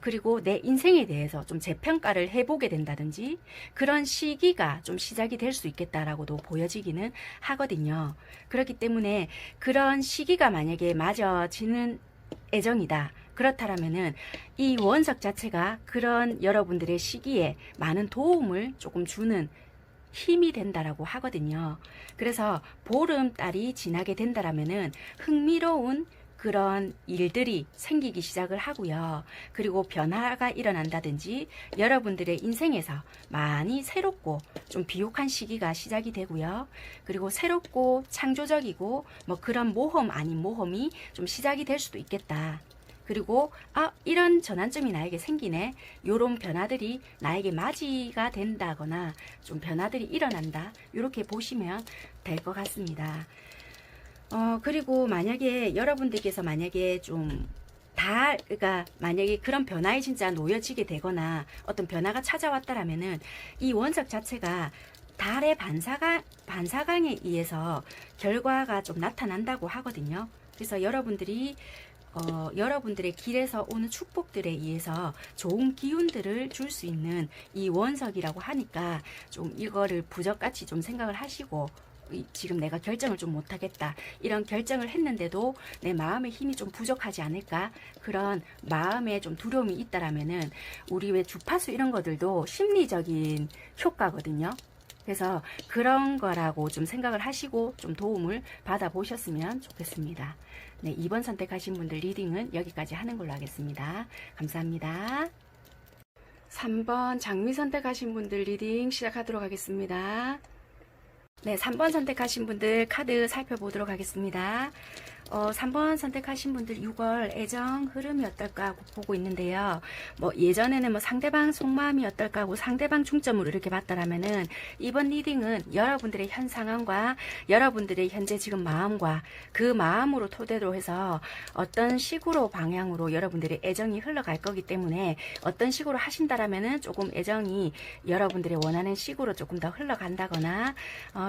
[SPEAKER 1] 그리고 내 인생에 대해서 좀 재평가를 해보게 된다든지 그런 시기가 좀 시작이 될 수 있겠다라고도 보여지기는 하거든요. 그렇기 때문에 그런 시기가 만약에 맞아지는 애정이다. 그렇다면은 이 원석 자체가 그런 여러분들의 시기에 많은 도움을 조금 주는 힘이 된다라고 하거든요. 그래서 보름달이 지나게 된다라면은 흥미로운 그런 일들이 생기기 시작을 하고요. 그리고 변화가 일어난다든지 여러분들의 인생에서 많이 새롭고 좀 비옥한 시기가 시작이 되고요. 그리고 새롭고 창조적이고 뭐 그런 모험 아닌 모험이 좀 시작이 될 수도 있겠다. 그리고 이런 전환점이 나에게 생기네. 요런 변화들이 나에게 맞이가 된다거나 좀 변화들이 일어난다. 이렇게 보시면 될 것 같습니다. 그리고 만약에 여러분들께서 만약에 그러니까 만약에 그런 변화에 진짜 놓여지게 되거나 어떤 변화가 찾아왔다라면은 이 원석 자체가 달의 반사광에 의해서 결과가 좀 나타난다고 하거든요. 그래서 여러분들이 여러분들의 길에서 오는 축복들에 의해서 좋은 기운들을 줄 수 있는 이 원석이라고 하니까 좀 이거를 부적같이 좀 생각을 하시고, 지금 내가 결정을 좀 못하겠다, 이런 결정을 했는데도 내 마음의 힘이 좀 부족하지 않을까, 그런 마음에 좀 두려움이 있다라면은 우리 왜 주파수 이런 것들도 심리적인 효과거든요. 그래서 그런 거라고 좀 생각을 하시고 좀 도움을 받아 보셨으면 좋겠습니다. 네, 2번 선택하신 분들 리딩은 여기까지 하는 걸로 하겠습니다. 감사합니다. 3번 장미 선택하신 분들 리딩 시작하도록 하겠습니다. 네, 3번 선택하신 분들 카드 살펴보도록 하겠습니다. 3번 선택하신 분들 6월 애정 흐름이 어떨까 하고 보고 있는데요. 뭐 예전에는 뭐 상대방 속마음이 어떨까 하고 상대방 중점으로 이렇게 봤다라면은 이번 리딩은 여러분들의 현 상황과 여러분들의 현재 지금 마음과 그 마음으로 토대로 해서 어떤 식으로 방향으로 여러분들의 애정이 흘러갈 거기 때문에 어떤 식으로 하신다라면은 조금 애정이 여러분들의 원하는 식으로 조금 더 흘러간다거나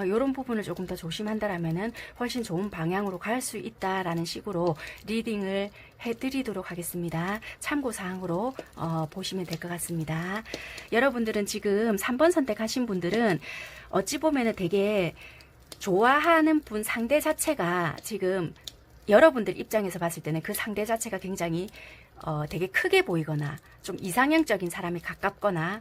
[SPEAKER 1] 요런 부분을 조금 더 조심한다라면은 훨씬 좋은 방향으로 갈 수 있다 라는 식으로 리딩을 해드리도록 하겠습니다. 참고사항으로 보시면 될 것 같습니다. 여러분들은 지금 3번 선택하신 분들은 어찌 보면 되게 좋아하는 분 상대 자체가 지금 여러분들 입장에서 봤을 때는 그 상대 자체가 굉장히 되게 크게 보이거나 좀 이상형적인 사람에 가깝거나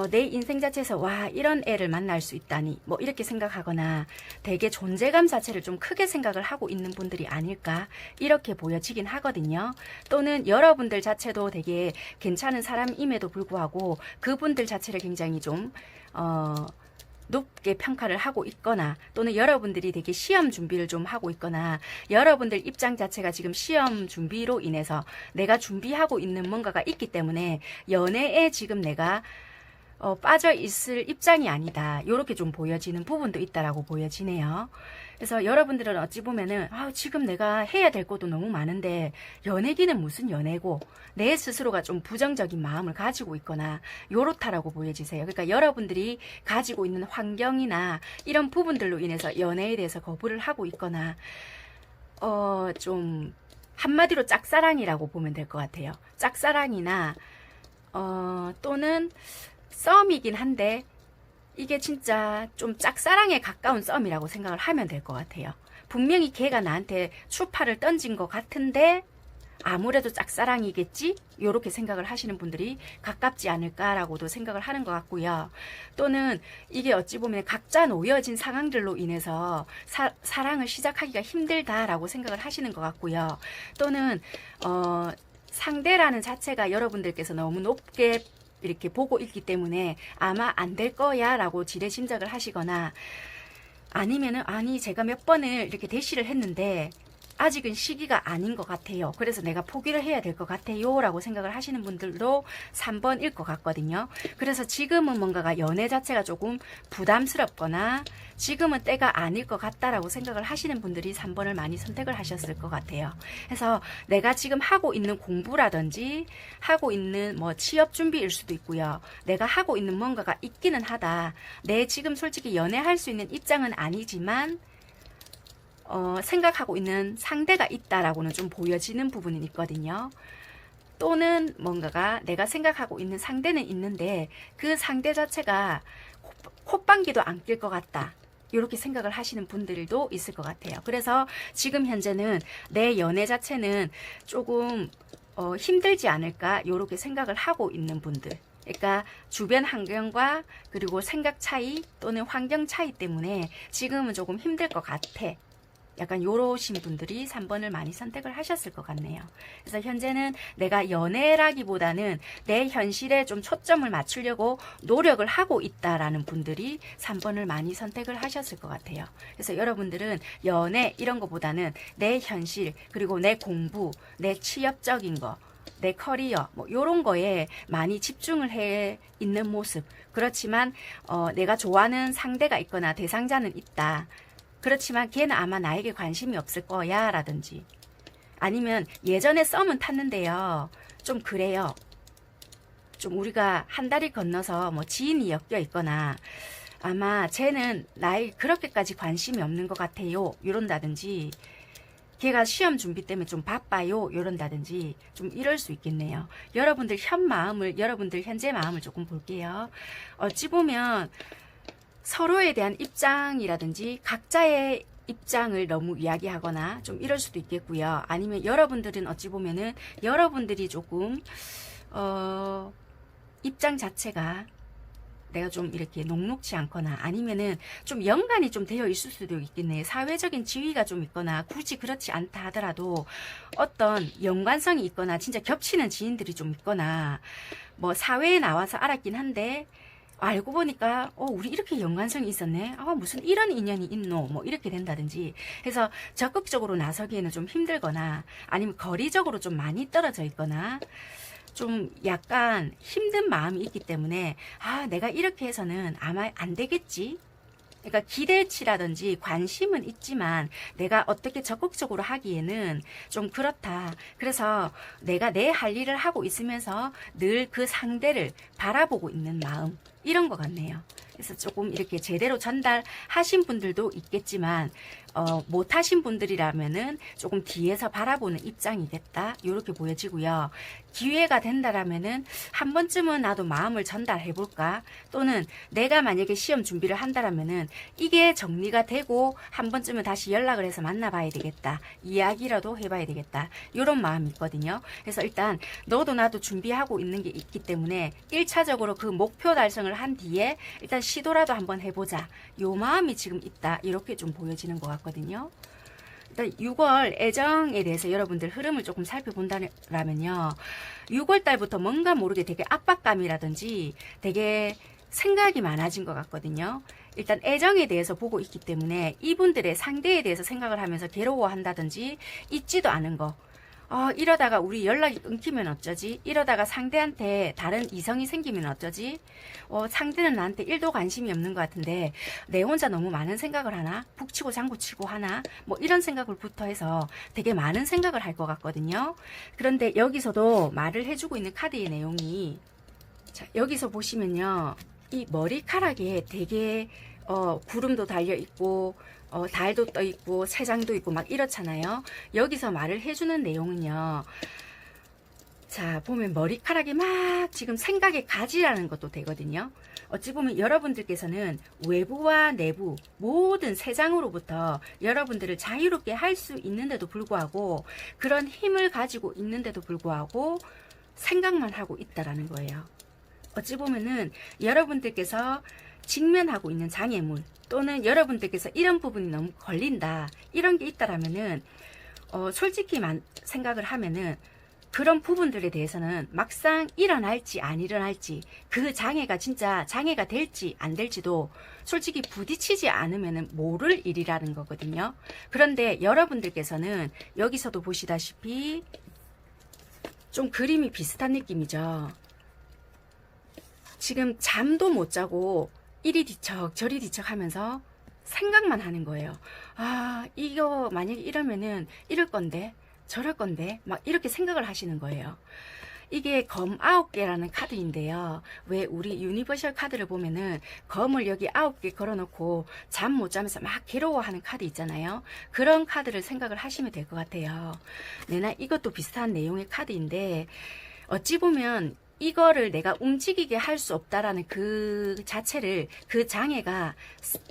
[SPEAKER 1] 내 인생 자체에서 와 이런 애를 만날 수 있다니 뭐 이렇게 생각하거나 되게 존재감 자체를 좀 크게 생각을 하고 있는 분들이 아닐까 이렇게 보여지긴 하거든요. 또는 여러분들 자체도 되게 괜찮은 사람임에도 불구하고 그분들 자체를 굉장히 좀 높게 평가를 하고 있거나 또는 여러분들이 되게 시험 준비를 좀 하고 있거나 여러분들 입장 자체가 지금 시험 준비로 인해서 내가 준비하고 있는 뭔가가 있기 때문에 연애에 지금 내가 빠져 있을 입장이 아니다. 이렇게 좀 보여지는 부분도 있다라고 보여지네요. 그래서 여러분들은 어찌 보면은 지금 내가 해야 될 것도 너무 많은데 연애기는 무슨 연애고 내 스스로가 좀 부정적인 마음을 가지고 있거나 요렇다라고 보여지세요. 그러니까 여러분들이 가지고 있는 환경이나 이런 부분들로 인해서 연애에 대해서 거부를 하고 있거나 좀 한마디로 짝사랑이라고 보면 될 것 같아요. 짝사랑이나 또는 썸이긴 한데 이게 진짜 좀 짝사랑에 가까운 썸이라고 생각을 하면 될 것 같아요. 분명히 걔가 나한테 추파를 던진 것 같은데 아무래도 짝사랑이겠지? 요렇게 생각을 하시는 분들이 가깝지 않을까라고도 생각을 하는 것 같고요. 또는 이게 어찌 보면 각자 놓여진 상황들로 인해서 사랑을 시작하기가 힘들다라고 생각을 하시는 것 같고요. 또는 상대라는 자체가 여러분들께서 너무 높게 이렇게 보고 있기 때문에 아마 안 될 거야 라고 지레짐작을 하시거나, 아니면은 아니 제가 몇 번을 이렇게 대시를 했는데 아직은 시기가 아닌 것 같아요. 그래서 내가 포기를 해야 될 것 같아요 라고 생각을 하시는 분들도 3번일 것 같거든요. 그래서 지금은 뭔가가 연애 자체가 조금 부담스럽거나 지금은 때가 아닐 것 같다라고 생각을 하시는 분들이 3번을 많이 선택을 하셨을 것 같아요. 그래서 내가 지금 하고 있는 공부라든지 하고 있는 뭐 취업 준비일 수도 있고요. 내가 하고 있는 뭔가가 있기는 하다. 내 지금 솔직히 연애할 수 있는 입장은 아니지만 생각하고 있는 상대가 있다라고는 좀 보여지는 부분이 있거든요. 또는 뭔가가 내가 생각하고 있는 상대는 있는데 그 상대 자체가 콧방귀도 안 낄 것 같다. 이렇게 생각을 하시는 분들도 있을 것 같아요. 그래서 지금 현재는 내 연애 자체는 조금 힘들지 않을까 이렇게 생각을 하고 있는 분들. 그러니까 주변 환경과 그리고 생각 차이 또는 환경 차이 때문에 지금은 조금 힘들 것 같아. 약간 요러신 분들이 3번을 많이 선택을 하셨을 것 같네요. 그래서 현재는 내가 연애라기보다는 내 현실에 좀 초점을 맞추려고 노력을 하고 있다라는 분들이 3번을 많이 선택을 하셨을 것 같아요. 그래서 여러분들은 연애 이런 거보다는 내 현실, 그리고 내 공부, 내 취업적인 거, 내 커리어 뭐 요런 거에 많이 집중을 해 있는 모습. 그렇지만 내가 좋아하는 상대가 있거나 대상자는 있다. 그렇지만 걔는 아마 나에게 관심이 없을 거야 라든지, 아니면 예전에 썸은 탔는데요 좀 그래요, 좀 우리가 한 다리 건너서 뭐 지인이 엮여 있거나 아마 쟤는 나에게 그렇게까지 관심이 없는 것 같아요 이런다든지, 걔가 시험 준비 때문에 좀 바빠요 이런다든지 좀 이럴 수 있겠네요. 여러분들 여러분들 현재 마음을 조금 볼게요. 어찌 보면 서로에 대한 입장이라든지 각자의 입장을 너무 이야기하거나 좀 이럴 수도 있겠고요. 아니면 여러분들은 어찌 보면은 여러분들이 조금 입장 자체가 내가 좀 이렇게 녹록지 않거나 아니면은 좀 연관이 좀 되어 있을 수도 있겠네요. 사회적인 지위가 좀 있거나 굳이 그렇지 않다 하더라도 어떤 연관성이 있거나 진짜 겹치는 지인들이 좀 있거나 뭐 사회에 나와서 알았긴 한데 알고 보니까 우리 이렇게 연관성이 있었네. 무슨 이런 인연이 있노. 뭐 이렇게 된다든지 해서 적극적으로 나서기에는 좀 힘들거나 아니면 거리적으로 좀 많이 떨어져 있거나 좀 약간 힘든 마음이 있기 때문에 내가 이렇게 해서는 아마 안 되겠지. 그러니까 기대치라든지 관심은 있지만 내가 어떻게 적극적으로 하기에는 좀 그렇다. 그래서 내가 내 할 일을 하고 있으면서 늘 그 상대를 바라보고 있는 마음, 이런 것 같네요. 그래서 조금 이렇게 제대로 전달하신 분들도 있겠지만 못하신 분들이라면은 조금 뒤에서 바라보는 입장이겠다 이렇게 보여지고요. 기회가 된다라면은 한 번쯤은 나도 마음을 전달해 볼까, 또는 내가 만약에 시험 준비를 한다라면은 이게 정리가 되고 한 번쯤은 다시 연락을 해서 만나봐야 되겠다, 이야기라도 해봐야 되겠다, 이런 마음이 있거든요. 그래서 일단 너도 나도 준비하고 있는 게 있기 때문에 1차적으로 그 목표 달성을 한 뒤에 일단 시도라도 한번 해보자, 요 마음이 지금 있다, 이렇게 좀 보여지는 것 같거든요. 일단 6월 애정에 대해서 여러분들 흐름을 조금 살펴본다면요, 6월 달부터 뭔가 모르게 되게 압박감이라든지 되게 생각이 많아진 것 같거든요. 일단 애정에 대해서 보고 있기 때문에 이분들의 상대에 대해서 생각을 하면서 괴로워한다든지, 있지도 않은 거, 이러다가 우리 연락이 끊기면 어쩌지? 이러다가 상대한테 다른 이성이 생기면 어쩌지? 상대는 나한테 1도 관심이 없는 것 같은데 내 혼자 너무 많은 생각을 하나? 북치고 장구치고 하나? 뭐 이런 생각을부터 해서 되게 많은 생각을 할 것 같거든요. 그런데 여기서도 말을 해주고 있는 카드의 내용이, 자, 여기서 보시면요, 이 머리카락에 되게 구름도 달려 있고 달도 떠 있고 새장도 있고 막 이렇잖아요. 여기서 말을 해주는 내용은요, 자 보면 머리카락이 막 지금 생각의 가지라는 것도 되거든요. 어찌 보면 여러분들께서는 외부와 내부 모든 세상으로부터 여러분들을 자유롭게 할 수 있는데도 불구하고 그런 힘을 가지고 있는데도 불구하고 생각만 하고 있다라는 거예요. 어찌 보면은 여러분들께서 직면하고 있는 장애물 또는 여러분들께서 이런 부분이 너무 걸린다 이런 게 있다라면은 솔직히 생각을 하면은 그런 부분들에 대해서는 막상 일어날지 안 일어날지 그 장애가 진짜 장애가 될지 안 될지도 솔직히 부딪히지 않으면 모를 일이라는 거거든요. 그런데 여러분들께서는 여기서도 보시다시피 좀 그림이 비슷한 느낌이죠. 지금 잠도 못 자고 이리 뒤척 저리 뒤척 하면서 생각만 하는 거예요. 아, 이거 만약에 이러면은 이럴 건데 저럴 건데 막 이렇게 생각을 하시는 거예요. 이게 검 9개라는 카드인데요. 왜 우리 유니버셜 카드를 보면은 검을 여기 9개 걸어놓고 잠 못 자면서 막 괴로워하는 카드 있잖아요. 그런 카드를 생각을 하시면 될 것 같아요. 내나 이것도 비슷한 내용의 카드인데 어찌 보면 이거를 내가 움직이게 할 수 없다라는 그 자체를 그 장애가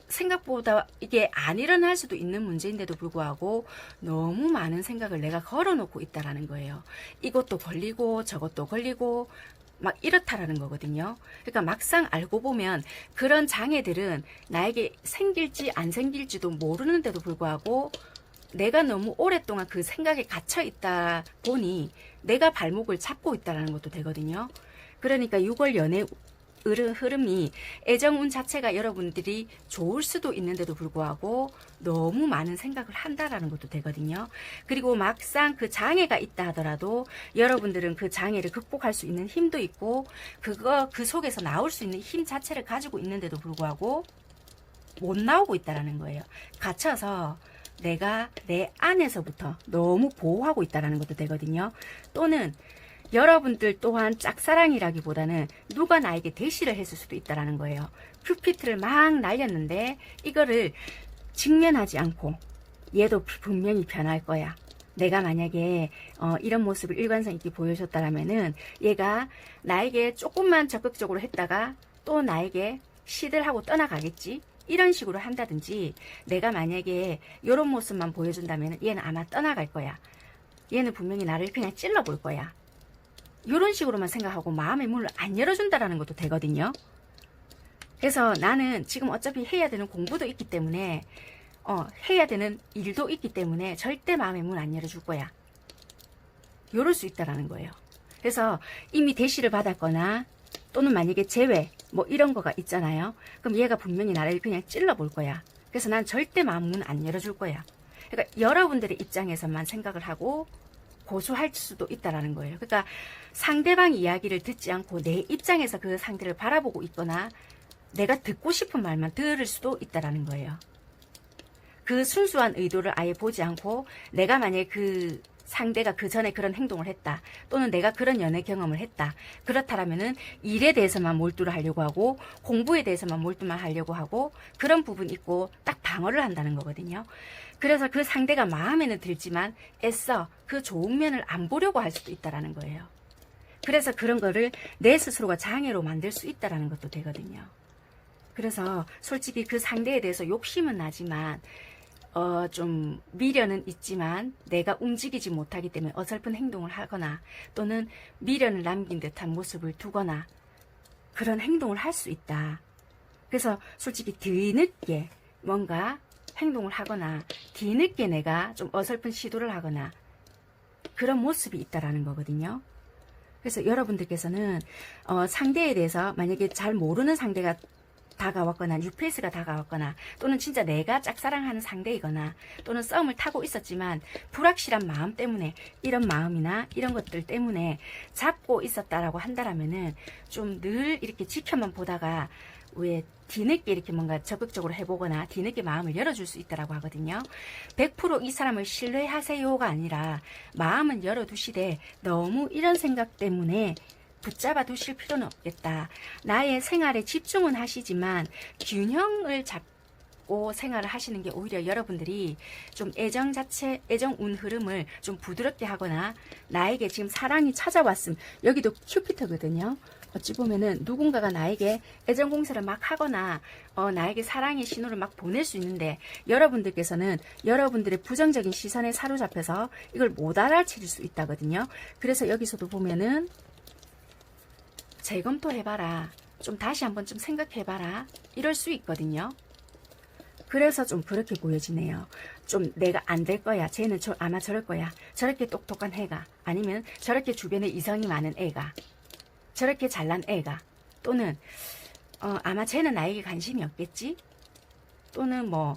[SPEAKER 1] 생각보다 이게 안 일어날 수도 있는 문제인데도 불구하고 너무 많은 생각을 내가 걸어놓고 있다라는 거예요. 이것도 걸리고 저것도 걸리고 막 이렇다라는 거거든요. 그러니까 막상 알고 보면 그런 장애들은 나에게 생길지 안 생길지도 모르는데도 불구하고 내가 너무 오랫동안 그 생각에 갇혀 있다 보니 내가 발목을 잡고 있다는 것도 되거든요. 그러니까 6월 연애 흐름이 애정운 자체가 여러분들이 좋을 수도 있는데도 불구하고 너무 많은 생각을 한다라는 것도 되거든요. 그리고 막상 그 장애가 있다 하더라도 여러분들은 그 장애를 극복할 수 있는 힘도 있고 그 속에서 나올 수 있는 힘 자체를 가지고 있는데도 불구하고 못 나오고 있다라는 거예요. 갇혀서 내가 내 안에서부터 너무 보호하고 있다는 것도 되거든요. 또는 여러분들 또한 짝사랑이라기보다는 누가 나에게 대시를 했을 수도 있다는 거예요. 큐피트를 막 날렸는데 이거를 직면하지 않고 얘도 분명히 변할 거야. 내가 만약에 이런 모습을 일관성 있게 보여줬다라면은 얘가 나에게 조금만 적극적으로 했다가 또 나에게 시들하고 떠나가겠지. 이런 식으로 한다든지 내가 만약에 이런 모습만 보여준다면 얘는 아마 떠나갈 거야. 얘는 분명히 나를 그냥 찔러볼 거야. 이런 식으로만 생각하고 마음의 문을 안 열어준다라는 것도 되거든요. 그래서 나는 지금 어차피 해야 되는 공부도 있기 때문에 해야 되는 일도 있기 때문에 절대 마음의 문 안 열어줄 거야. 이럴 수 있다라는 거예요. 그래서 이미 대시를 받았거나 또는 만약에 재회 뭐 이런 거가 있잖아요. 그럼 얘가 분명히 나를 그냥 찔러볼 거야. 그래서 난 절대 마음 문 안 열어줄 거야. 그러니까 여러분들의 입장에서만 생각을 하고 고수할 수도 있다라는 거예요. 그러니까 상대방 이야기를 듣지 않고 내 입장에서 그 상대를 바라보고 있거나 내가 듣고 싶은 말만 들을 수도 있다라는 거예요. 그 순수한 의도를 아예 보지 않고 내가 만약에 그 상대가 그 전에 그런 행동을 했다 또는 내가 그런 연애 경험을 했다 그렇다라면은 일에 대해서만 몰두를 하려고 하고 공부에 대해서만 몰두만 하려고 하고 그런 부분이 있고 딱 방어를 한다는 거거든요. 그래서 그 상대가 마음에는 들지만 애써 그 좋은 면을 안 보려고 할 수도 있다라는 거예요. 그래서 그런 거를 내 스스로가 장애로 만들 수 있다라는 것도 되거든요. 그래서 솔직히 그 상대에 대해서 욕심은 나지만 좀 미련은 있지만 내가 움직이지 못하기 때문에 어설픈 행동을 하거나 또는 미련을 남긴 듯한 모습을 두거나 그런 행동을 할 수 있다. 그래서 솔직히 뒤늦게 뭔가 행동을 하거나 뒤늦게 내가 좀 어설픈 시도를 하거나 그런 모습이 있다라는 거거든요. 그래서 여러분들께서는 상대에 대해서 만약에 잘 모르는 상대가 다가왔거나 뉴페이스가 다가왔거나 또는 진짜 내가 짝사랑하는 상대이거나 또는 썸을 타고 있었지만 불확실한 마음 때문에 이런 마음이나 이런 것들 때문에 잡고 있었다라고 한다라면은 좀 늘 이렇게 지켜만 보다가 왜 뒤늦게 이렇게 뭔가 적극적으로 해보거나 뒤늦게 마음을 열어줄 수 있다라고 하거든요. 100% 이 사람을 신뢰하세요가 아니라 마음은 열어두시되 너무 이런 생각 때문에 붙잡아 두실 필요는 없겠다. 나의 생활에 집중은 하시지만 균형을 잡고 생활을 하시는 게 오히려 여러분들이 좀 애정 운 흐름을 좀 부드럽게 하거나 나에게 지금 사랑이 찾아왔음. 여기도 큐피터거든요. 어찌 보면은 누군가가 나에게 애정 공세를 막 하거나 나에게 사랑의 신호를 막 보낼 수 있는데, 여러분들께서는 여러분들의 부정적인 시선에 사로잡혀서 이걸 못 알아채릴 수 있다거든요. 그래서 여기서도 보면은 재검토해봐라, 좀 다시 한번 좀 생각해봐라, 이럴 수 있거든요. 그래서 좀 그렇게 보여지네요. 좀 내가 안 될 거야, 쟤는 아마 저럴 거야, 저렇게 똑똑한 애가, 아니면 저렇게 주변에 이성이 많은 애가, 저렇게 잘난 애가, 또는 아마 쟤는 나에게 관심이 없겠지, 또는 뭐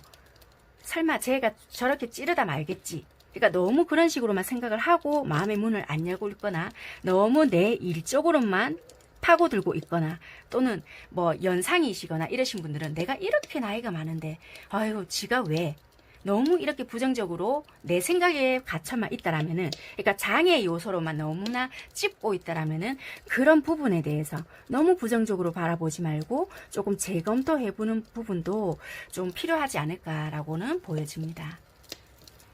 [SPEAKER 1] 설마 쟤가 저렇게 찌르다 말겠지. 그러니까 너무 그런 식으로만 생각을 하고 마음의 문을 안 열고 있거나, 너무 내 일 쪽으로만 파고들고 있거나, 또는 뭐 연상이시거나 이러신 분들은 내가 이렇게 나이가 많은데 아유 지가 왜 너무 이렇게 부정적으로 내 생각에 갇혀만 있다라면은, 그러니까 장애 요소로만 너무나 찝고 있다라면은, 그런 부분에 대해서 너무 부정적으로 바라보지 말고 조금 재검토해보는 부분도 좀 필요하지 않을까라고는 보여집니다.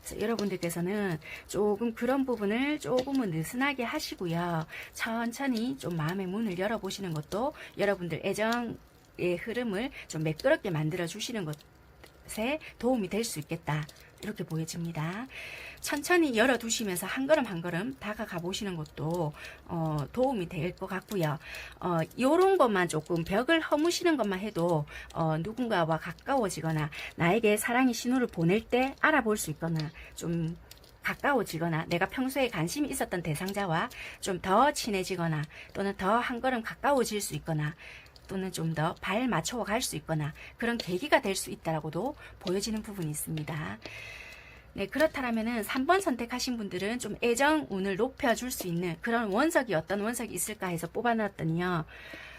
[SPEAKER 1] 그래서 여러분들께서는 조금 그런 부분을 조금은 느슨하게 하시고요. 천천히 좀 마음의 문을 열어보시는 것도 여러분들 애정의 흐름을 좀 매끄럽게 만들어 주시는 것에 도움이 될 수 있겠다, 이렇게 보여집니다. 천천히 열어두시면서 한 걸음 한 걸음 다가가 보시는 것도 도움이 될 것 같고요. 요런 것만 조금 벽을 허무시는 것만 해도 누군가와 가까워지거나 나에게 사랑의 신호를 보낼 때 알아볼 수 있거나, 좀 가까워지거나 내가 평소에 관심이 있었던 대상자와 좀 더 친해지거나, 또는 더 한 걸음 가까워질 수 있거나, 또는 좀 더 발 맞춰 갈 수 있거나, 그런 계기가 될 수 있다라고도 보여지는 부분이 있습니다. 네, 그렇다면은 3번 선택하신 분들은 좀 애정 운을 높여줄 수 있는 그런 원석이 어떤 원석이 있을까 해서 뽑아놨더니요,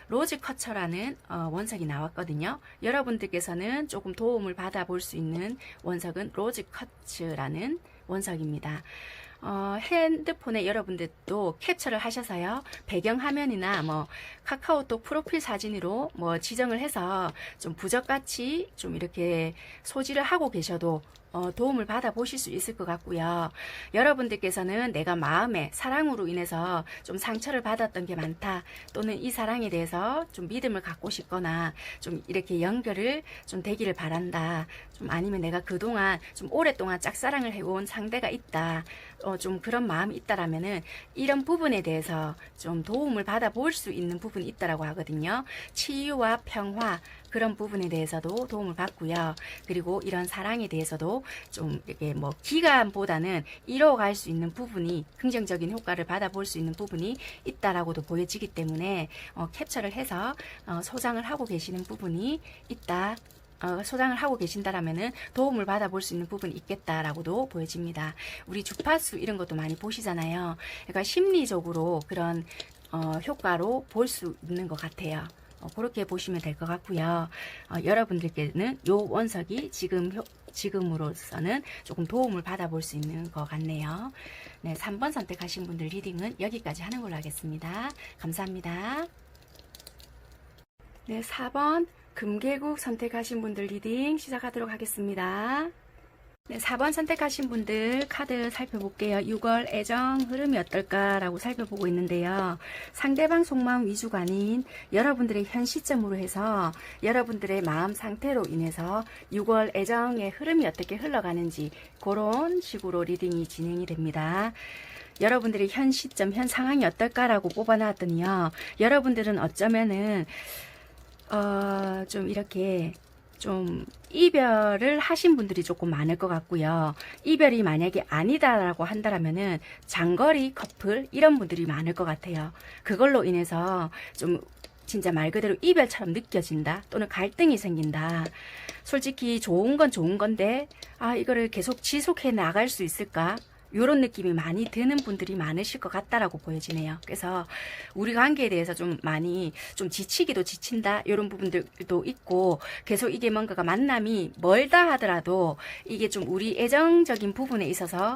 [SPEAKER 1] 로즈 커처라는 원석이 나왔거든요. 여러분들께서는 조금 도움을 받아볼 수 있는 원석은 로즈 커츠라는 원석입니다. 핸드폰에 여러분들도 캡처를 하셔서요, 배경화면이나 뭐 카카오톡 프로필 사진으로 뭐 지정을 해서 좀 부적같이 좀 이렇게 소지를 하고 계셔도 도움을 받아 보실 수 있을 것 같고요. 여러분들께서는 내가 마음에 사랑으로 인해서 좀 상처를 받았던 게 많다, 또는 이 사랑에 대해서 좀 믿음을 갖고 싶거나 좀 이렇게 연결을 좀 되기를 바란다, 좀 아니면 내가 그동안 좀 오랫동안 짝사랑을 해온 상대가 있다, 좀 그런 마음이 있다라면은 이런 부분에 대해서 좀 도움을 받아 볼 수 있는 부분이 있다라고 하거든요. 치유와 평화, 그런 부분에 대해서도 도움을 받고요. 그리고 이런 사랑에 대해서도 좀 이렇게 뭐 기간보다는 이뤄갈 수 있는 부분이, 긍정적인 효과를 받아볼 수 있는 부분이 있다라고도 보여지기 때문에 캡처를 해서 소장을 하고 계시는 부분이 있다, 소장을 하고 계신다라면은 도움을 받아볼 수 있는 부분이 있겠다라고도 보여집니다. 우리 주파수 이런 것도 많이 보시잖아요. 그러니까 심리적으로 그런 효과로 볼 수 있는 것 같아요. 그렇게 보시면 될 것 같고요. 여러분들께는 요 원석이 지금으로서는 조금 도움을 받아볼 수 있는 것 같네요. 네, 3번 선택하신 분들 리딩은 여기까지 하는 걸로 하겠습니다. 감사합니다. 네, 4번 금계국 선택하신 분들 리딩 시작하도록 하겠습니다. 네, 4번 선택하신 분들 카드 살펴볼게요. 6월 애정 흐름이 어떨까라고 살펴보고 있는데요. 상대방 속마음 위주가 아닌 여러분들의 현 시점으로 해서 여러분들의 마음 상태로 인해서 6월 애정의 흐름이 어떻게 흘러가는지, 그런 식으로 리딩이 진행이 됩니다. 여러분들의 현 시점, 현 상황이 어떨까라고 뽑아놨더니요, 여러분들은 어쩌면은 좀 이렇게 좀 이별을 하신 분들이 조금 많을 것 같고요. 이별이 만약에 아니다라고 한다라면은 장거리 커플 이런 분들이 많을 것 같아요. 그걸로 인해서 좀 진짜 말 그대로 이별처럼 느껴진다, 또는 갈등이 생긴다. 솔직히 좋은 건 좋은 건데 이거를 계속 지속해 나갈 수 있을까? 이런 느낌이 많이 드는 분들이 많으실 것 같다라고 보여지네요. 그래서 우리 관계에 대해서 좀 많이 좀 지치기도 지친다, 이런 부분들도 있고, 계속 이게 뭔가가 만남이 멀다 하더라도 이게 좀 우리 애정적인 부분에 있어서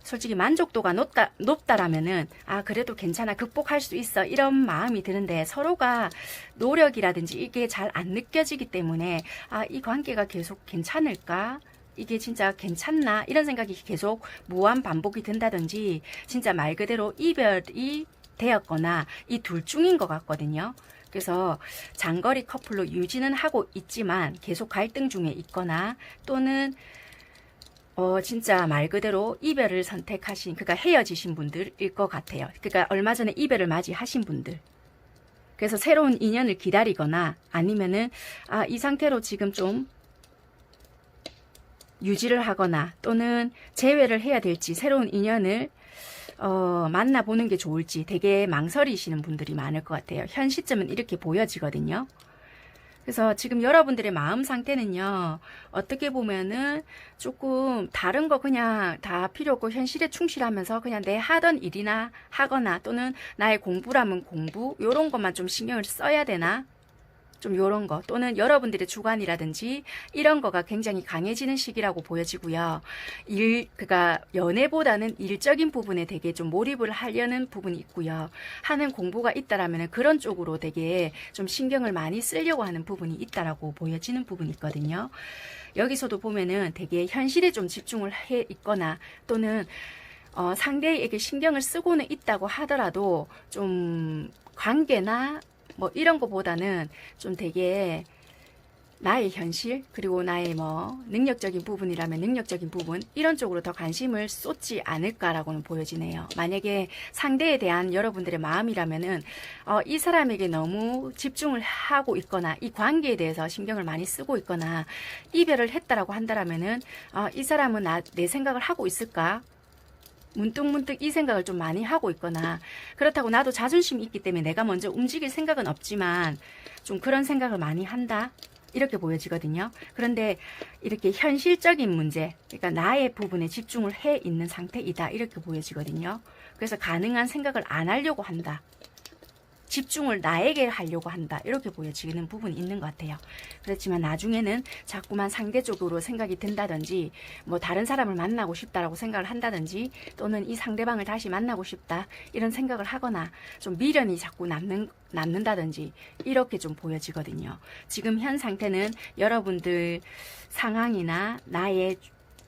[SPEAKER 1] 솔직히 만족도가 높다라면은 그래도 괜찮아, 극복할 수 있어, 이런 마음이 드는데, 서로가 노력이라든지 이게 잘 안 느껴지기 때문에 이 관계가 계속 괜찮을까? 이게 진짜 괜찮나? 이런 생각이 계속 무한 반복이 된다든지, 진짜 말 그대로 이별이 되었거나 이 둘 중인 것 같거든요. 그래서 장거리 커플로 유지는 하고 있지만 계속 갈등 중에 있거나 또는 진짜 말 그대로 이별을 선택하신, 그러니까 헤어지신 분들일 것 같아요. 그러니까 얼마 전에 이별을 맞이하신 분들. 그래서 새로운 인연을 기다리거나 아니면은 이 상태로 지금 좀 유지를 하거나 또는 재회를 해야 될지 새로운 인연을 만나보는 게 좋을지 되게 망설이시는 분들이 많을 것 같아요. 현 시점은 이렇게 보여지거든요. 그래서 지금 여러분들의 마음 상태는요, 어떻게 보면은 조금 다른 거 그냥 다 필요 없고 현실에 충실하면서 그냥 내 하던 일이나 하거나 또는 나의 공부라면 공부, 요런 것만 좀 신경을 써야 되나? 좀 요런 거 또는 여러분들의 주관이라든지 이런 거가 굉장히 강해지는 시기라고 보여지고요. 그러니까 연애보다는 일적인 부분에 되게 좀 몰입을 하려는 부분이 있고요. 하는 공부가 있다라면 그런 쪽으로 되게 좀 신경을 많이 쓰려고 하는 부분이 있다라고 보여지는 부분이 있거든요. 여기서도 보면은 되게 현실에 좀 집중을 해 있거나 또는 상대에게 신경을 쓰고는 있다고 하더라도 좀 관계나 뭐 이런 거보다는 좀 되게 나의 현실 그리고 나의 뭐 능력적인 부분이라면 능력적인 부분 이런 쪽으로 더 관심을 쏟지 않을까라고는 보여지네요. 만약에 상대에 대한 여러분들의 마음이라면은 이 사람에게 너무 집중을 하고 있거나 이 관계에 대해서 신경을 많이 쓰고 있거나 이별을 했다라고 한다라면은 이 사람은 내 생각을 하고 있을까? 문득문득 이 생각을 좀 많이 하고 있거나 그렇다고 나도 자존심이 있기 때문에 내가 먼저 움직일 생각은 없지만 좀 그런 생각을 많이 한다 이렇게 보여지거든요. 그런데 이렇게 현실적인 문제 그러니까 나의 부분에 집중을 해 있는 상태이다 이렇게 보여지거든요. 그래서 가능한 생각을 안 하려고 한다. 집중을 나에게 하려고 한다 이렇게 보여지는 부분이 있는 것 같아요. 그렇지만 나중에는 자꾸만 상대적으로 생각이 든다든지 뭐 다른 사람을 만나고 싶다라고 생각을 한다든지 또는 이 상대방을 다시 만나고 싶다 이런 생각을 하거나 좀 미련이 자꾸 남는다든지 이렇게 좀 보여지거든요. 지금 현 상태는 여러분들 상황이나 나의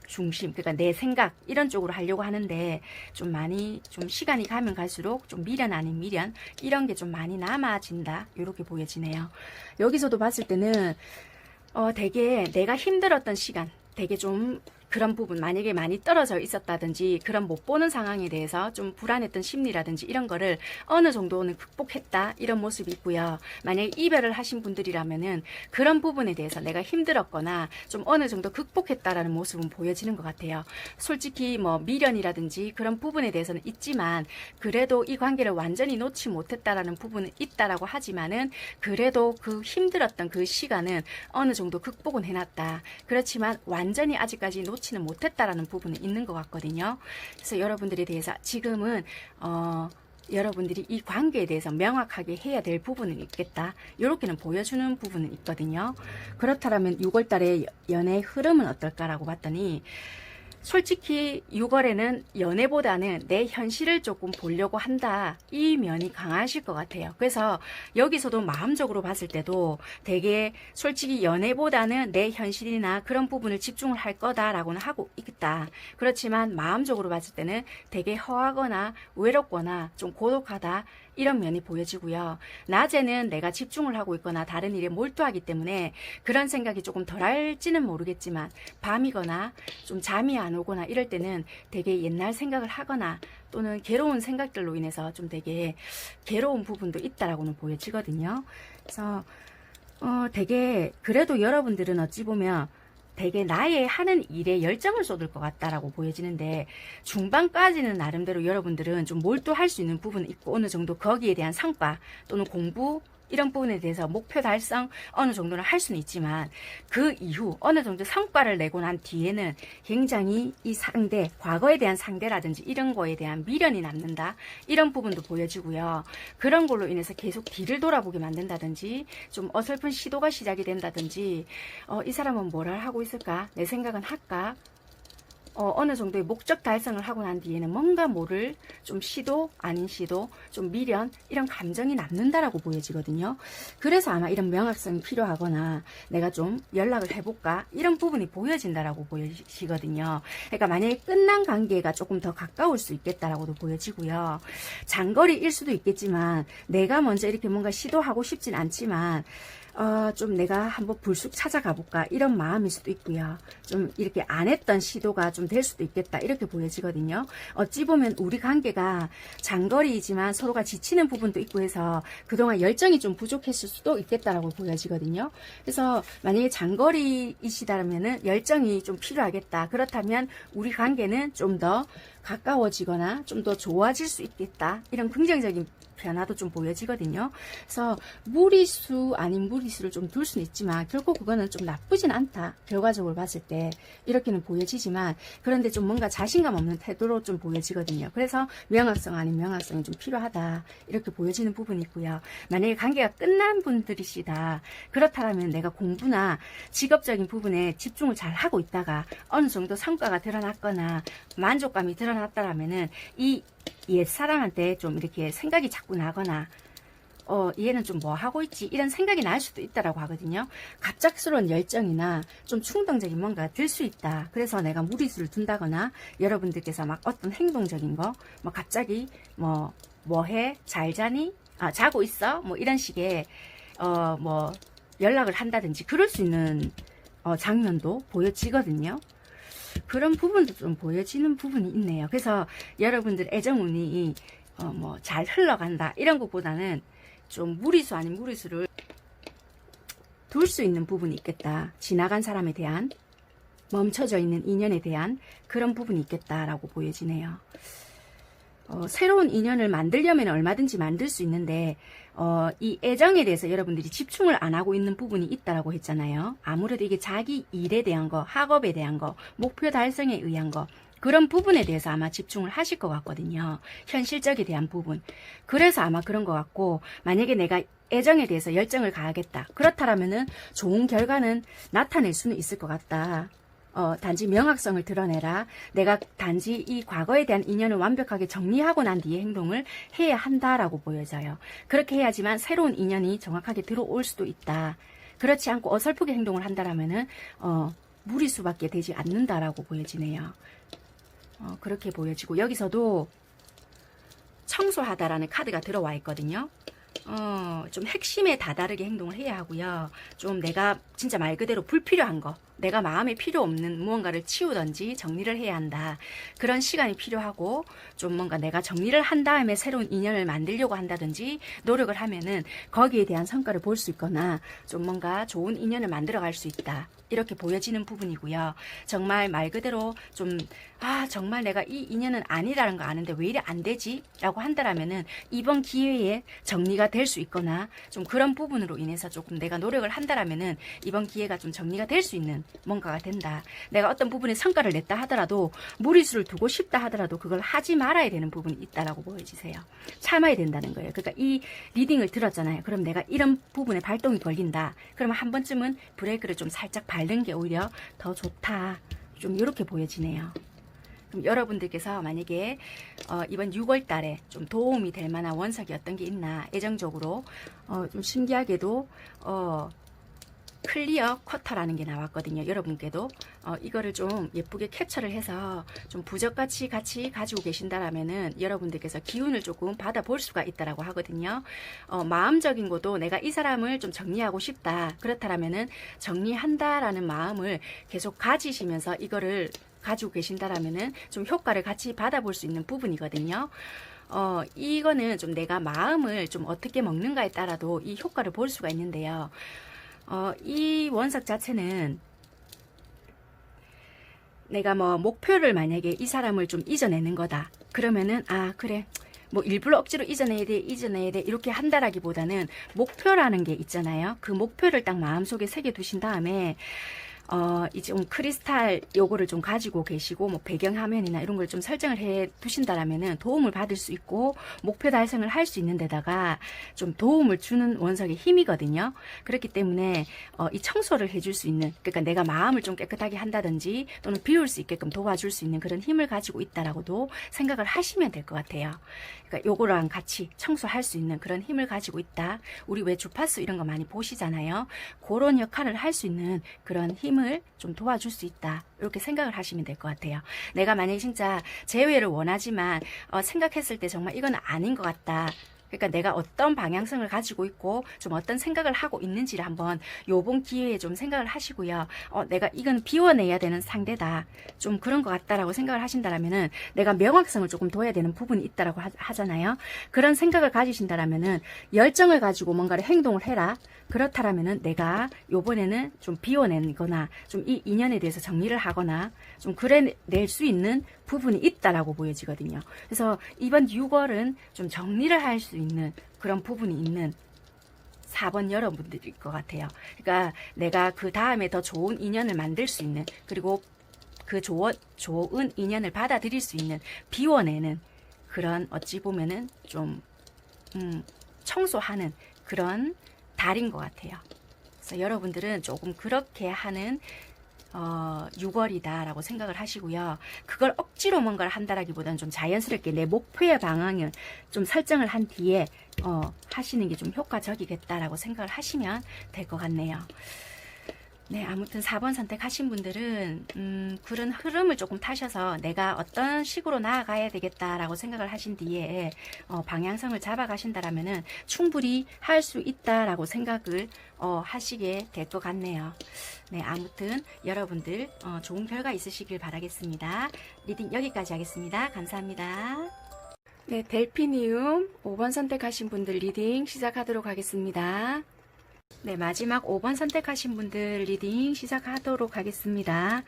[SPEAKER 1] 중심, 그러니까 내 생각 이런 쪽으로 하려고 하는데 좀 많이 좀 시간이 가면 갈수록 좀 미련 아닌 미련 이런 게 좀 많이 남아진다 이렇게 보여지네요. 여기서도 봤을 때는 되게 내가 힘들었던 시간 되게 좀 그런 부분 만약에 많이 떨어져 있었다든지 그런 못 보는 상황에 대해서 좀 불안했던 심리라든지 이런 거를 어느 정도는 극복했다 이런 모습이 있고요. 만약에 이별을 하신 분들이라면은 그런 부분에 대해서 내가 힘들었거나 좀 어느 정도 극복했다라는 모습은 보여지는 것 같아요. 솔직히 뭐 미련이라든지 그런 부분에 대해서는 있지만 그래도 이 관계를 완전히 놓지 못했다라는 부분은 있다라고 하지만은 그래도 그 힘들었던 그 시간은 어느 정도 극복은 해놨다. 그렇지만 완전히 아직까지 놓지는 못했다라는 부분은 있는 것 같거든요. 그래서 여러분들에 대해서 지금은 여러분들이 이 관계에 대해서 명확하게 해야 될 부분은 있겠다. 이렇게는 보여주는 부분은 있거든요. 그렇다면 6월달에 연애의 흐름은 어떨까라고 봤더니 솔직히 6월에는 연애보다는 내 현실을 조금 보려고 한다. 이 면이 강하실 것 같아요. 그래서 여기서도 마음적으로 봤을 때도 되게 솔직히 연애보다는 내 현실이나 그런 부분을 집중을 할 거다라고는 하고 있다. 그렇지만 마음적으로 봤을 때는 되게 허하거나 외롭거나 좀 고독하다. 이런 면이 보여지고요. 낮에는 내가 집중을 하고 있거나 다른 일에 몰두하기 때문에 그런 생각이 조금 덜할지는 모르겠지만 밤이거나 좀 잠이 안 오거나 이럴 때는 되게 옛날 생각을 하거나 또는 괴로운 생각들로 인해서 좀 되게 괴로운 부분도 있다라고는 보여지거든요. 그래서 되게 그래도 여러분들은 어찌 보면 되게 나의 하는 일에 열정을 쏟을 것 같다라고 보여지는데 중반까지는 나름대로 여러분들은 좀 몰두할 수 있는 부분이 있고 어느 정도 거기에 대한 성과 또는 공부 이런 부분에 대해서 목표 달성 어느 정도는 할 수는 있지만 그 이후 어느 정도 성과를 내고 난 뒤에는 굉장히 이 상대, 과거에 대한 상대라든지 이런 거에 대한 미련이 남는다. 이런 부분도 보여지고요. 그런 걸로 인해서 계속 뒤를 돌아보게 만든다든지 좀 어설픈 시도가 시작이 된다든지 이 사람은 뭘 하고 있을까? 내 생각은 할까? 어느 정도의 목적 달성을 하고 난 뒤에는 뭔가 모를 좀 시도 아닌 시도, 좀 미련 이런 감정이 남는다라고 보여지거든요. 그래서 아마 이런 명확성이 필요하거나 내가 좀 연락을 해볼까 이런 부분이 보여진다라고 보여지거든요. 그러니까 만약에 끝난 관계가 조금 더 가까울 수 있겠다라고도 보여지고요. 장거리일 수도 있겠지만 내가 먼저 이렇게 뭔가 시도하고 싶진 않지만 좀 내가 한번 불쑥 찾아가 볼까 이런 마음일 수도 있고요. 좀 이렇게 안 했던 시도가 좀 될 수도 있겠다 이렇게 보여지거든요. 어찌 보면 우리 관계가 장거리이지만 서로가 지치는 부분도 있고 해서 그동안 열정이 좀 부족했을 수도 있겠다라고 보여지거든요. 그래서 만약에 장거리이시다면은 열정이 좀 필요하겠다. 그렇다면 우리 관계는 좀 더 가까워지거나 좀 더 좋아질 수 있겠다. 이런 긍정적인 변화도 좀 보여지거든요. 그래서 무리수 아닌 무리수를 좀 둘 수는 있지만 결국 그거는 좀 나쁘진 않다. 결과적으로 봤을 때 이렇게는 보여지지만 그런데 좀 뭔가 자신감 없는 태도로 좀 보여지거든요. 그래서 명확성 아닌 명확성이 좀 필요하다. 이렇게 보여지는 부분이 있고요. 만약에 관계가 끝난 분들이시다. 그렇다면 내가 공부나 직업적인 부분에 집중을 잘 하고 있다가 어느 정도 성과가 드러났거나 만족감이 드러났다라면은 이 옛사람한테 좀 이렇게 생각이 자꾸 나거나 얘는 좀 뭐 하고 있지 이런 생각이 날 수도 있다라고 하거든요. 갑작스러운 열정이나 좀 충동적인 뭔가 들 수 있다. 그래서 내가 무리수를 둔다거나 여러분들께서 막 어떤 행동적인 거 뭐 갑자기 뭐해 잘 자니 자고 있어 뭐 이런 식의 뭐 연락을 한다든지 그럴 수 있는 장면도 보여지거든요. 그런 부분도 좀 보여지는 부분이 있네요. 그래서 여러분들 애정운이 뭐 잘 흘러간다 이런 것보다는 좀 무리수 아닌 무리수를 둘 수 있는 부분이 있겠다. 지나간 사람에 대한 멈춰져 있는 인연에 대한 그런 부분이 있겠다라고 보여지네요. 새로운 인연을 만들려면 얼마든지 만들 수 있는데 이 애정에 대해서 여러분들이 집중을 안 하고 있는 부분이 있다라고 했잖아요. 아무래도 이게 자기 일에 대한 거, 학업에 대한 거, 목표 달성에 의한 거 그런 부분에 대해서 아마 집중을 하실 것 같거든요. 현실적에 대한 부분. 그래서 아마 그런 것 같고 만약에 내가 애정에 대해서 열정을 가하겠다. 그렇다면은 좋은 결과는 나타낼 수는 있을 것 같다. 단지 명확성을 드러내라. 내가 단지 이 과거에 대한 인연을 완벽하게 정리하고 난 뒤에 행동을 해야 한다라고 보여져요. 그렇게 해야지만 새로운 인연이 정확하게 들어올 수도 있다. 그렇지 않고 어설프게 행동을 한다라면은 무리수밖에 되지 않는다라고 보여지네요. 그렇게 보여지고 여기서도 청소하다라는 카드가 들어와 있거든요. 좀 핵심에 다다르게 행동을 해야 하고요. 좀 내가 진짜 말 그대로 불필요한 거, 내가 마음에 필요 없는 무언가를 치우든지 정리를 해야 한다. 그런 시간이 필요하고 좀 뭔가 내가 정리를 한 다음에 새로운 인연을 만들려고 한다든지 노력을 하면은 거기에 대한 성과를 볼 수 있거나 좀 뭔가 좋은 인연을 만들어 갈 수 있다. 이렇게 보여지는 부분이고요. 정말 말 그대로 좀 정말 내가 이 인연은 아니라는 거 아는데 왜 이래 안 되지? 라고 한다라면은 이번 기회에 정리가 될 수 있거나 좀 그런 부분으로 인해서 조금 내가 노력을 한다라면은 이번 기회가 좀 정리가 될 수 있는 뭔가가 된다. 내가 어떤 부분에 성과를 냈다 하더라도 무리수를 두고 싶다 하더라도 그걸 하지 말아야 되는 부분이 있다라고 보여지세요. 참아야 된다는 거예요. 그러니까 이 리딩을 들었잖아요. 그럼 내가 이런 부분에 발동이 걸린다. 그러면 한 번쯤은 브레이크를 좀 살짝 밟는 게 오히려 더 좋다. 좀 이렇게 보여지네요. 그럼 여러분들께서 만약에 이번 6월 달에 좀 도움이 될 만한 원석이 어떤 게 있나 애정적으로 좀 신기하게도 클리어 쿼터라는 게 나왔거든요. 여러분께도 이거를 좀 예쁘게 캡처를 해서 좀 부적같이 같이 가지고 계신다라면은 여러분들께서 기운을 조금 받아볼 수가 있다라고 하거든요. 마음적인 것도 내가 이 사람을 좀 정리하고 싶다. 그렇다라면은 정리한다라는 마음을 계속 가지시면서 이거를 가지고 계신다라면은 좀 효과를 같이 받아볼 수 있는 부분이거든요. 이거는 좀 내가 마음을 좀 어떻게 먹는가에 따라도 이 효과를 볼 수가 있는데요. 이 원석 자체는 내가 뭐 목표를 만약에 이 사람을 좀 잊어내는 거다. 그러면은 그래. 뭐 일부러 억지로 잊어내야 돼 이렇게 한다라기보다는 목표라는 게 있잖아요. 그 목표를 딱 마음속에 새겨 두신 다음에 이제 좀 크리스탈 요거를 좀 가지고 계시고 뭐 배경화면이나 이런 걸 좀 설정을 해 두신다라면은 도움을 받을 수 있고 목표 달성을 할 수 있는 데다가 좀 도움을 주는 원석의 힘이거든요. 그렇기 때문에 이 청소를 해줄 수 있는, 그러니까 내가 마음을 좀 깨끗하게 한다든지 또는 비울 수 있게끔 도와줄 수 있는 그런 힘을 가지고 있다라고도 생각을 하시면 될 것 같아요. 그러니까 요거랑 같이 청소할 수 있는 그런 힘을 가지고 있다. 우리 왜 주파수 이런 거 많이 보시잖아요. 그런 역할을 할 수 있는 그런 힘을 좀 도와줄 수 있다. 이렇게 생각을 하시면 될 것 같아요. 내가 만약에 진짜 재회를 원하지만 생각했을 때 정말 이건 아닌 것 같다. 그러니까 내가 어떤 방향성을 가지고 있고 좀 어떤 생각을 하고 있는지를 한번 요번 기회에 좀 생각을 하시고요. 내가 이건 비워내야 되는 상대다. 좀 그런 것 같다라고 생각을 하신다라면은 내가 명확성을 조금 둬야 되는 부분이 있다라고 하잖아요. 그런 생각을 가지신다라면은 열정을 가지고 뭔가를 행동을 해라. 그렇다라면은 내가 요번에는 좀 비워내거나 좀 이 인연에 대해서 정리를 하거나 좀 그래낼 수 있는 부분이 있다라고 보여지거든요. 그래서 이번 6월은 좀 정리를 할 수 있는 그런 부분이 있는 4번 여러분들일 것 같아요. 그러니까 내가 그 다음에 더 좋은 인연을 만들 수 있는, 그리고 그 좋은 인연을 받아들일 수 있는, 비워내는 그런 어찌 보면은 좀 청소하는 그런 달인 것 같아요. 그래서 여러분들은 조금 그렇게 하는 6월이다라고 생각을 하시고요. 그걸 억지로 뭔가를 한다라기보다는 좀 자연스럽게 내 목표의 방향을 좀 설정을 한 뒤에 하시는 게 좀 효과적이겠다라고 생각을 하시면 될 것 같네요. 네, 아무튼 4번 선택하신 분들은 그런 흐름을 조금 타셔서 내가 어떤 식으로 나아가야 되겠다라고 생각을 하신 뒤에 방향성을 잡아가신다라면은 충분히 할 수 있다라고 생각을 하시게 될 것 같네요. 네, 아무튼 여러분들 좋은 결과 있으시길 바라겠습니다. 리딩 여기까지 하겠습니다. 감사합니다. 네, 델피니움 5번 선택하신 분들 리딩 시작하도록 하겠습니다. 네, 마지막 5번 선택하신 분들 리딩 시작하도록 하겠습니다.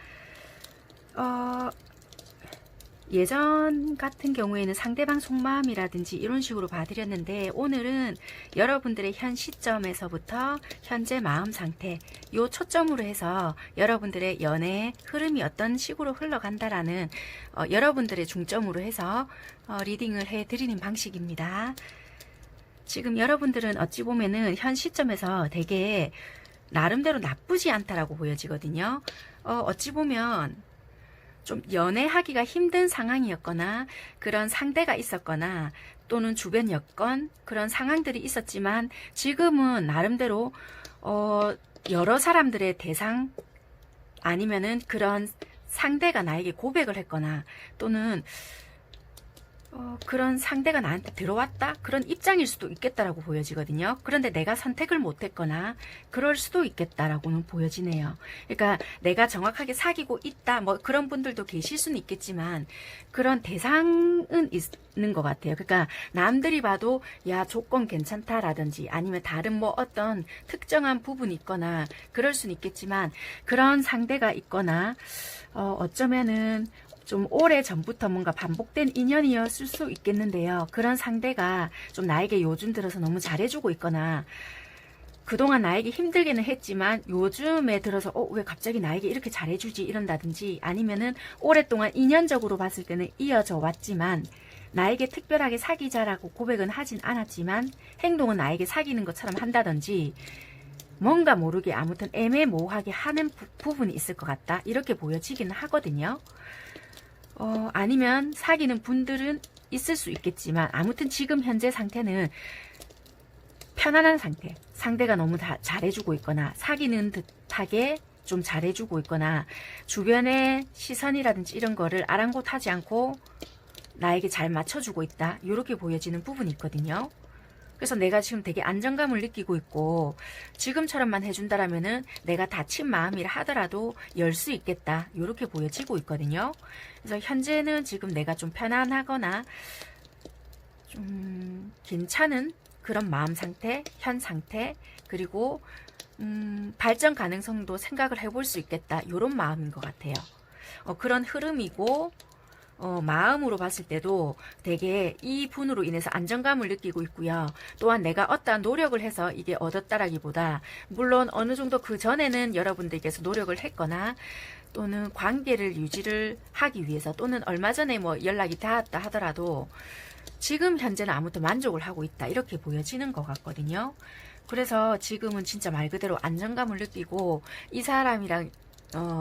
[SPEAKER 1] 예전 같은 경우에는 상대방 속마음이라든지 이런 식으로 봐드렸는데, 오늘은 여러분들의 현 시점에서부터 현재 마음 상태, 요 초점으로 해서 여러분들의 연애 흐름이 어떤 식으로 흘러간다라는 여러분들의 중점으로 해서 리딩을 해드리는 방식입니다. 지금 여러분들은 어찌 보면은 현 시점에서 되게 나름대로 나쁘지 않다라고 보여지거든요. 어찌 보면 좀 연애하기가 힘든 상황이었거나 그런 상대가 있었거나 또는 주변 여건 그런 상황들이 있었지만, 지금은 나름대로 여러 사람들의 대상 아니면은 그런 상대가 나에게 고백을 했거나 또는 그런 상대가 나한테 들어왔다? 그런 입장일 수도 있겠다라고 보여지거든요. 그런데 내가 선택을 못했거나 그럴 수도 있겠다라고는 보여지네요. 그러니까 내가 정확하게 사귀고 있다, 뭐 그런 분들도 계실 수는 있겠지만 그런 대상은 있는 것 같아요. 그러니까 남들이 봐도 야, 조건 괜찮다라든지 아니면 다른 뭐 어떤 특정한 부분이 있거나 그럴 수는 있겠지만, 그런 상대가 있거나 어쩌면은 좀 오래 전부터 뭔가 반복된 인연이었을 수 있겠는데요. 그런 상대가 좀 나에게 요즘 들어서 너무 잘해주고 있거나 그동안 나에게 힘들게는 했지만 요즘에 들어서 왜 갑자기 나에게 이렇게 잘해주지 이런다든지, 아니면은 오랫동안 인연적으로 봤을 때는 이어져 왔지만 나에게 특별하게 사귀자라고 고백은 하진 않았지만 행동은 나에게 사귀는 것처럼 한다든지, 뭔가 모르게 아무튼 애매모호하게 하는 부분이 있을 것 같다, 이렇게 보여지기는 하거든요. 아니면 사귀는 분들은 있을 수 있겠지만, 아무튼 지금 현재 상태는 편안한 상태, 상대가 너무 다 잘해주고 있거나 사귀는 듯하게 좀 잘해주고 있거나 주변의 시선이라든지 이런 거를 아랑곳하지 않고 나에게 잘 맞춰주고 있다, 이렇게 보여지는 부분이 있거든요. 그래서 내가 지금 되게 안정감을 느끼고 있고 지금처럼만 해준다라면은 내가 다친 마음이라 하더라도 열 수 있겠다, 이렇게 보여지고 있거든요. 그래서 현재는 지금 내가 좀 편안하거나 좀 괜찮은 그런 마음 상태, 현 상태, 그리고 발전 가능성도 생각을 해볼 수 있겠다, 이런 마음인 것 같아요. 그런 흐름이고 마음으로 봤을 때도 되게 이 분으로 인해서 안정감을 느끼고 있고요. 또한 내가 어떠한 노력을 해서 이게 얻었다라기보다 물론 어느 정도 그 전에는 여러분들께서 노력을 했거나 또는 관계를 유지를 하기 위해서 또는 얼마 전에 뭐 연락이 닿았다 하더라도 지금 현재는 아무튼 만족을 하고 있다 이렇게 보여지는 것 같거든요. 그래서 지금은 진짜 말 그대로 안정감을 느끼고 이 사람이랑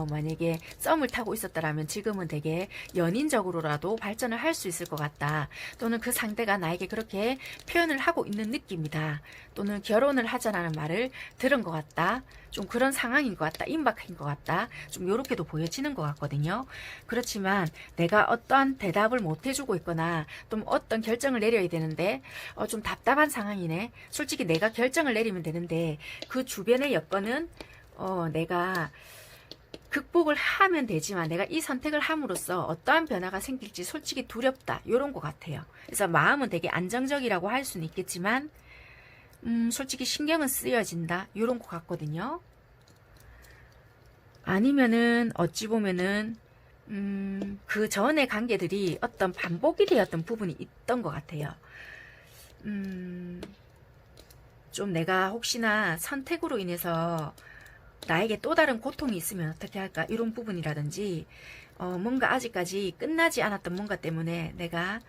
[SPEAKER 1] 만약에 썸을 타고 있었다라면 지금은 되게 연인적으로라도 발전을 할 수 있을 것 같다. 또는 그 상대가 나에게 그렇게 표현을 하고 있는 느낌이다. 또는 결혼을 하자라는 말을 들은 것 같다. 좀 그런 상황인 것 같다. 임박인 것 같다. 좀 요렇게도 보여지는 것 같거든요. 그렇지만 내가 어떠한 대답을 못 해주고 있거나 또 어떤 결정을 내려야 되는데 좀 답답한 상황이네. 솔직히 내가 결정을 내리면 되는데 그 주변의 여건은 내가 극복을 하면 되지만 내가 이 선택을 함으로써 어떠한 변화가 생길지 솔직히 두렵다. 요런 것 같아요. 그래서 마음은 되게 안정적이라고 할 수는 있겠지만 솔직히 신경은 쓰여진다. 요런 것 같거든요. 아니면은 어찌 보면은 그 전의 관계들이 어떤 반복이 되었던 부분이 있던 것 같아요. 좀 내가 혹시나 선택으로 인해서 나에게 또 다른 고통이 있으면 어떻게 할까 이런 부분이라든지 뭔가 아직까지 끝나지 않았던 뭔가 때문에 내가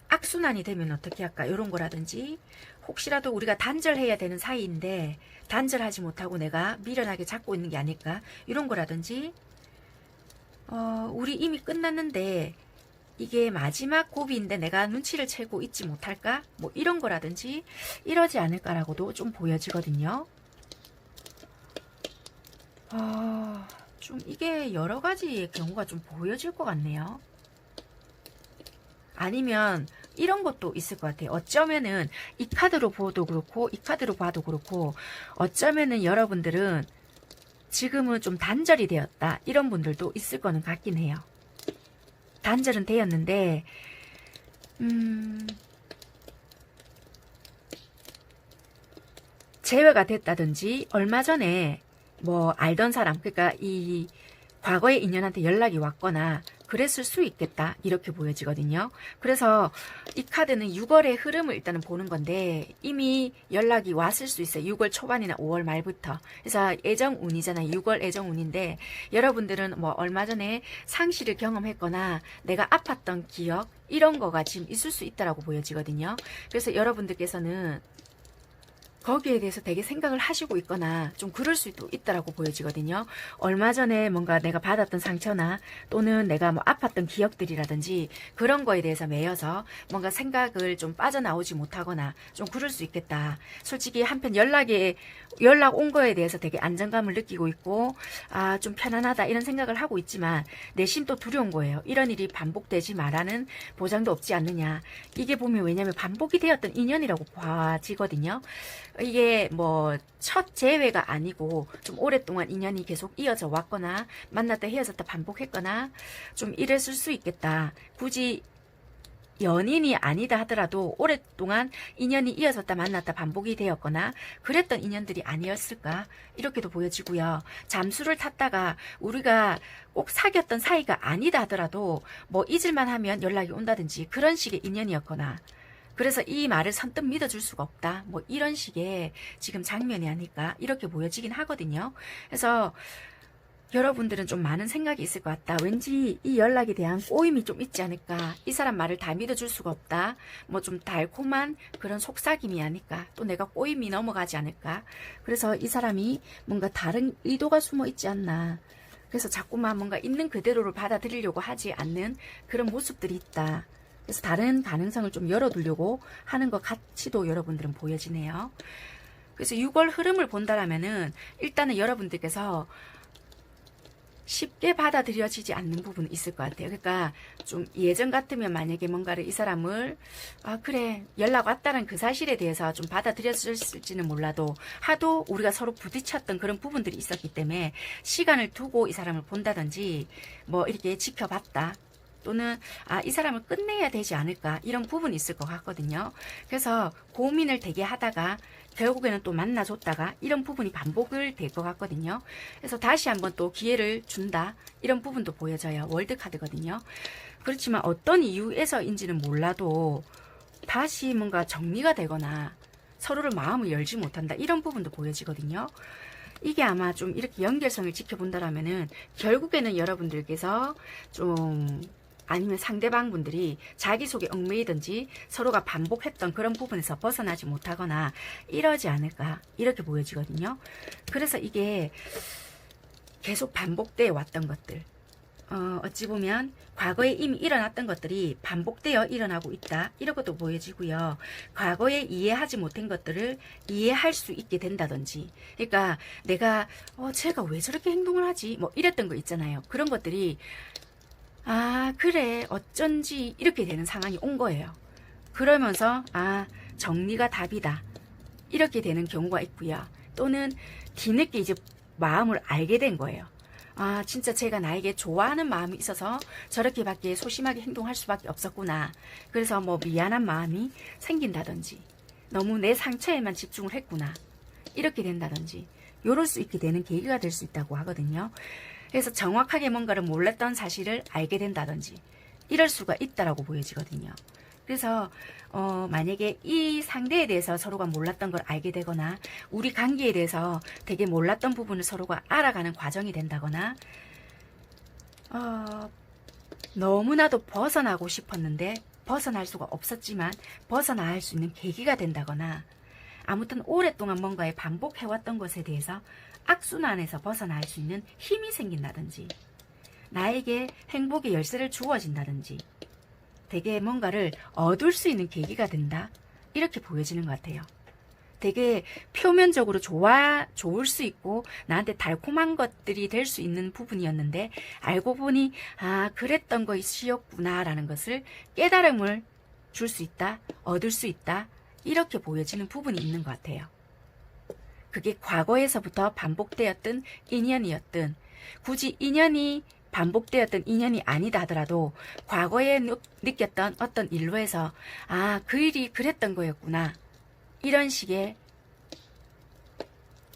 [SPEAKER 1] 악순환이 되면 어떻게 할까 이런 거라든지 혹시라도 우리가 단절해야 되는 사이인데 단절하지 못하고 내가 미련하게 잡고 있는 게 아닐까 이런 거라든지 우리 이미 끝났는데 이게 마지막 고비인데 내가 눈치를 채고 있지 못할까 뭐 이런 거라든지 이러지 않을까라고도 좀 보여지거든요. 좀 이게 여러 가지 경우가 좀 보여질 것 같네요. 아니면 이런 것도 있을 것 같아요. 어쩌면은 이 카드로 봐도 그렇고 이 카드로 봐도 그렇고 어쩌면은 여러분들은 지금은 좀 단절이 되었다 이런 분들도 있을 거는 같긴 해요. 단절은 되었는데 제외가 됐다든지 얼마 전에 뭐 알던 사람 그러니까 이 과거의 인연한테 연락이 왔거나 그랬을 수 있겠다 이렇게 보여지거든요. 그래서 이 카드는 6월의 흐름을 일단은 보는 건데 이미 연락이 왔을 수 있어요. 6월 초반이나 5월 말부터. 그래서 애정운이잖아요. 6월 애정운인데 여러분들은 뭐 얼마 전에 상실을 경험했거나 내가 아팠던 기억 이런 거가 지금 있을 수 있다라고 보여지거든요. 그래서 여러분들께서는 거기에 대해서 되게 생각을 하시고 있거나 좀 그럴 수도 있다라고 보여지거든요. 얼마 전에 뭔가 내가 받았던 상처나 또는 내가 뭐 아팠던 기억들이라든지 그런 거에 대해서 매여서 뭔가 생각을 좀 빠져나오지 못하거나 좀 그럴 수 있겠다. 솔직히 한편 연락 온 거에 대해서 되게 안정감을 느끼고 있고 좀 편안하다 이런 생각을 하고 있지만 내심 또 두려운 거예요. 이런 일이 반복되지 마라는 보장도 없지 않느냐. 이게 보면 왜냐면 반복이 되었던 인연이라고 봐지거든요. 이게 뭐 첫 재회가 아니고 좀 오랫동안 인연이 계속 이어져 왔거나 만났다 헤어졌다 반복했거나 좀 이랬을 수 있겠다. 굳이 연인이 아니다 하더라도 오랫동안 인연이 이어졌다 만났다 반복이 되었거나 그랬던 인연들이 아니었을까 이렇게도 보여지고요. 잠수를 탔다가 우리가 꼭 사귀었던 사이가 아니다 하더라도 뭐 잊을만 하면 연락이 온다든지 그런 식의 인연이었거나 그래서 이 말을 선뜻 믿어줄 수가 없다. 뭐 이런 식의 지금 장면이 아닐까 이렇게 보여지긴 하거든요. 그래서 여러분들은 좀 많은 생각이 있을 것 같다. 왠지 이 연락에 대한 꼬임이 좀 있지 않을까. 이 사람 말을 다 믿어줄 수가 없다. 뭐 좀 달콤한 그런 속삭임이 아닐까. 또 내가 꼬임이 넘어가지 않을까. 그래서 이 사람이 뭔가 다른 의도가 숨어 있지 않나. 그래서 자꾸만 뭔가 있는 그대로를 받아들이려고 하지 않는 그런 모습들이 있다. 그래서 다른 가능성을 좀 열어두려고 하는 것 같이도 여러분들은 보여지네요. 그래서 6월 흐름을 본다라면은 일단은 여러분들께서 쉽게 받아들여지지 않는 부분이 있을 것 같아요. 그러니까 좀 예전 같으면 만약에 뭔가를 이 사람을 그래 연락 왔다는 그 사실에 대해서 좀 받아들였을지는 몰라도 하도 우리가 서로 부딪혔던 그런 부분들이 있었기 때문에 시간을 두고 이 사람을 본다든지 뭐 이렇게 지켜봤다. 또는 이 사람을 끝내야 되지 않을까 이런 부분이 있을 것 같거든요. 그래서 고민을 되게 하다가 결국에는 또 만나줬다가 이런 부분이 반복을 될 것 같거든요. 그래서 다시 한번 또 기회를 준다 이런 부분도 보여져요. 월드카드거든요. 그렇지만 어떤 이유에서인지는 몰라도 다시 뭔가 정리가 되거나 서로를 마음을 열지 못한다. 이런 부분도 보여지거든요. 이게 아마 좀 이렇게 연결성을 지켜본다라면은 결국에는 여러분들께서 좀 아니면 상대방 분들이 자기 속에 얽매이든지 서로가 반복했던 그런 부분에서 벗어나지 못하거나 이러지 않을까 이렇게 보여지거든요. 그래서 이게 계속 반복되어 왔던 것들, 어찌 보면 과거에 이미 일어났던 것들이 반복되어 일어나고 있다 이런 것도 보여지고요. 과거에 이해하지 못한 것들을 이해할 수 있게 된다든지, 그러니까 내가 쟤가 왜 저렇게 행동을 하지 뭐 이랬던 거 있잖아요. 그런 것들이 아 그래 어쩐지 이렇게 되는 상황이 온 거예요. 그러면서 아 정리가 답이다 이렇게 되는 경우가 있고요. 또는 뒤늦게 이제 마음을 알게 된 거예요. 아 진짜 제가 나에게 좋아하는 마음이 있어서 저렇게밖에 소심하게 행동할 수밖에 없었구나. 그래서 뭐 미안한 마음이 생긴다든지 너무 내 상처에만 집중을 했구나 이렇게 된다든지 이럴 수 있게 되는 계기가 될 수 있다고 하거든요. 그래서 정확하게 뭔가를 몰랐던 사실을 알게 된다든지 이럴 수가 있다라고 보여지거든요. 그래서 만약에 이 상대에 대해서 서로가 몰랐던 걸 알게 되거나 우리 관계에 대해서 되게 몰랐던 부분을 서로가 알아가는 과정이 된다거나 너무나도 벗어나고 싶었는데 벗어날 수가 없었지만 벗어날 수 있는 계기가 된다거나 아무튼 오랫동안 뭔가에 반복해왔던 것에 대해서 악순환에서 벗어날 수 있는 힘이 생긴다든지 나에게 행복의 열쇠를 주어진다든지 되게 뭔가를 얻을 수 있는 계기가 된다 이렇게 보여지는 것 같아요. 되게 표면적으로 좋을 수 있고 나한테 달콤한 것들이 될 수 있는 부분이었는데 알고 보니 아 그랬던 것이었구나 라는 것을 깨달음을 줄 수 있다, 얻을 수 있다 이렇게 보여지는 부분이 있는 것 같아요. 그게 과거에서부터 반복되었던 인연이었든 굳이 인연이 반복되었던 인연이 아니다 하더라도 과거에 느꼈던 어떤 일로 해서 아 그 일이 그랬던 거였구나 이런 식의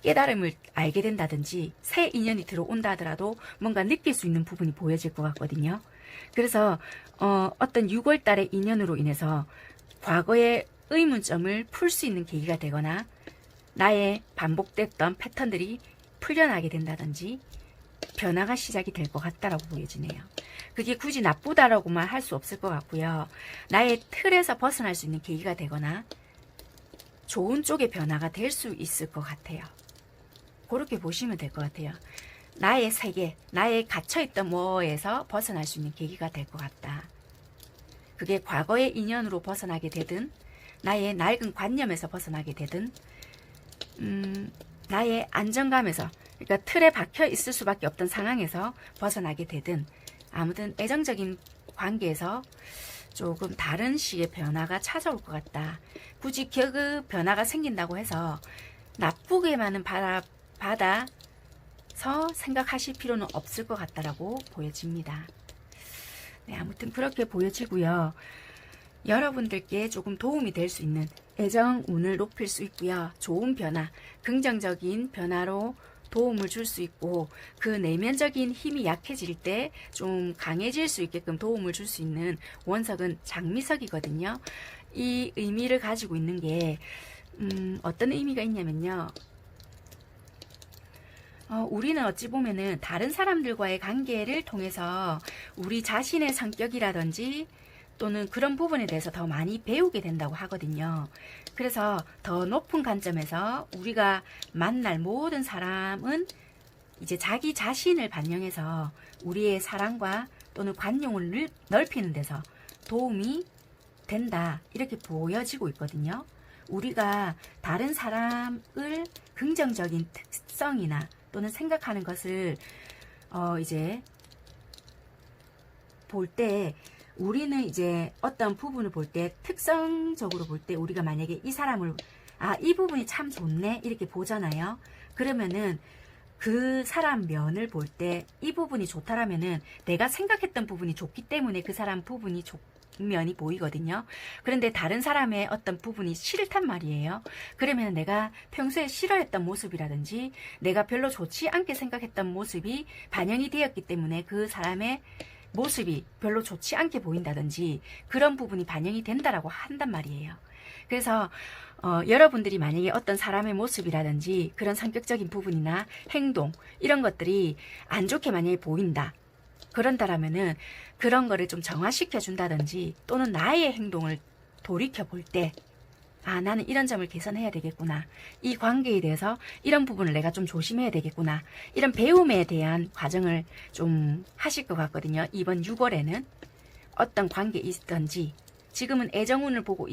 [SPEAKER 1] 깨달음을 알게 된다든지 새 인연이 들어온다 하더라도 뭔가 느낄 수 있는 부분이 보여질 것 같거든요. 그래서 어떤 6월달의 인연으로 인해서 과거의 의문점을 풀 수 있는 계기가 되거나 나의 반복됐던 패턴들이 풀려나게 된다든지 변화가 시작이 될 것 같다라고 보여지네요. 그게 굳이 나쁘다라고만 할 수 없을 것 같고요. 나의 틀에서 벗어날 수 있는 계기가 되거나 좋은 쪽의 변화가 될 수 있을 것 같아요. 그렇게 보시면 될 것 같아요. 나의 세계, 나의 갇혀있던 뭐에서 벗어날 수 있는 계기가 될 것 같다. 그게 과거의 인연으로 벗어나게 되든 나의 낡은 관념에서 벗어나게 되든 나의 안정감에서 그러니까 틀에 박혀 있을 수밖에 없던 상황에서 벗어나게 되든 아무튼 애정적인 관계에서 조금 다른 식의 변화가 찾아올 것 같다. 굳이 그 변화가 생긴다고 해서 나쁘게만은 받아서 생각하실 필요는 없을 것 같다라고 보여집니다. 네, 아무튼 그렇게 보여지고요. 여러분들께 조금 도움이 될 수 있는 애정 운을 높일 수 있고요. 좋은 변화, 긍정적인 변화로 도움을 줄 수 있고 그 내면적인 힘이 약해질 때 좀 강해질 수 있게끔 도움을 줄 수 있는 원석은 장미석이거든요. 이 의미를 가지고 있는 게 어떤 의미가 있냐면요. 우리는 어찌 보면은 다른 사람들과의 관계를 통해서 우리 자신의 성격이라든지 또는 그런 부분에 대해서 더 많이 배우게 된다고 하거든요. 그래서 더 높은 관점에서 우리가 만날 모든 사람은 이제 자기 자신을 반영해서 우리의 사랑과 또는 관용을 넓히는 데서 도움이 된다. 이렇게 보여지고 있거든요. 우리가 다른 사람을 긍정적인 특성이나 또는 생각하는 것을 이제 볼 때 우리는 이제 어떤 부분을 볼 때 특성적으로 볼 때 우리가 만약에 이 사람을 이 부분이 참 좋네 이렇게 보잖아요. 그러면은 그 사람 면을 볼 때 이 부분이 좋다라면은 내가 생각했던 부분이 좋기 때문에 그 사람 부분이 면이 보이거든요. 그런데 다른 사람의 어떤 부분이 싫단 말이에요. 그러면 내가 평소에 싫어했던 모습이라든지 내가 별로 좋지 않게 생각했던 모습이 반영이 되었기 때문에 그 사람의 모습이 별로 좋지 않게 보인다든지 그런 부분이 반영이 된다라고 한단 말이에요. 그래서 여러분들이 만약에 어떤 사람의 모습이라든지 그런 성격적인 부분이나 행동 이런 것들이 안 좋게 만약에 보인다. 그런다라면은 그런 거를 좀 정화시켜 준다든지 또는 나의 행동을 돌이켜 볼 때 아, 나는 이런 점을 개선해야 되겠구나. 이 관계에 대해서 이런 부분을 내가 좀 조심해야 되겠구나. 이런 배움에 대한 과정을 좀 하실 것 같거든요. 이번 6월에는 어떤 관계에 있든지 지금은 애정운을 보고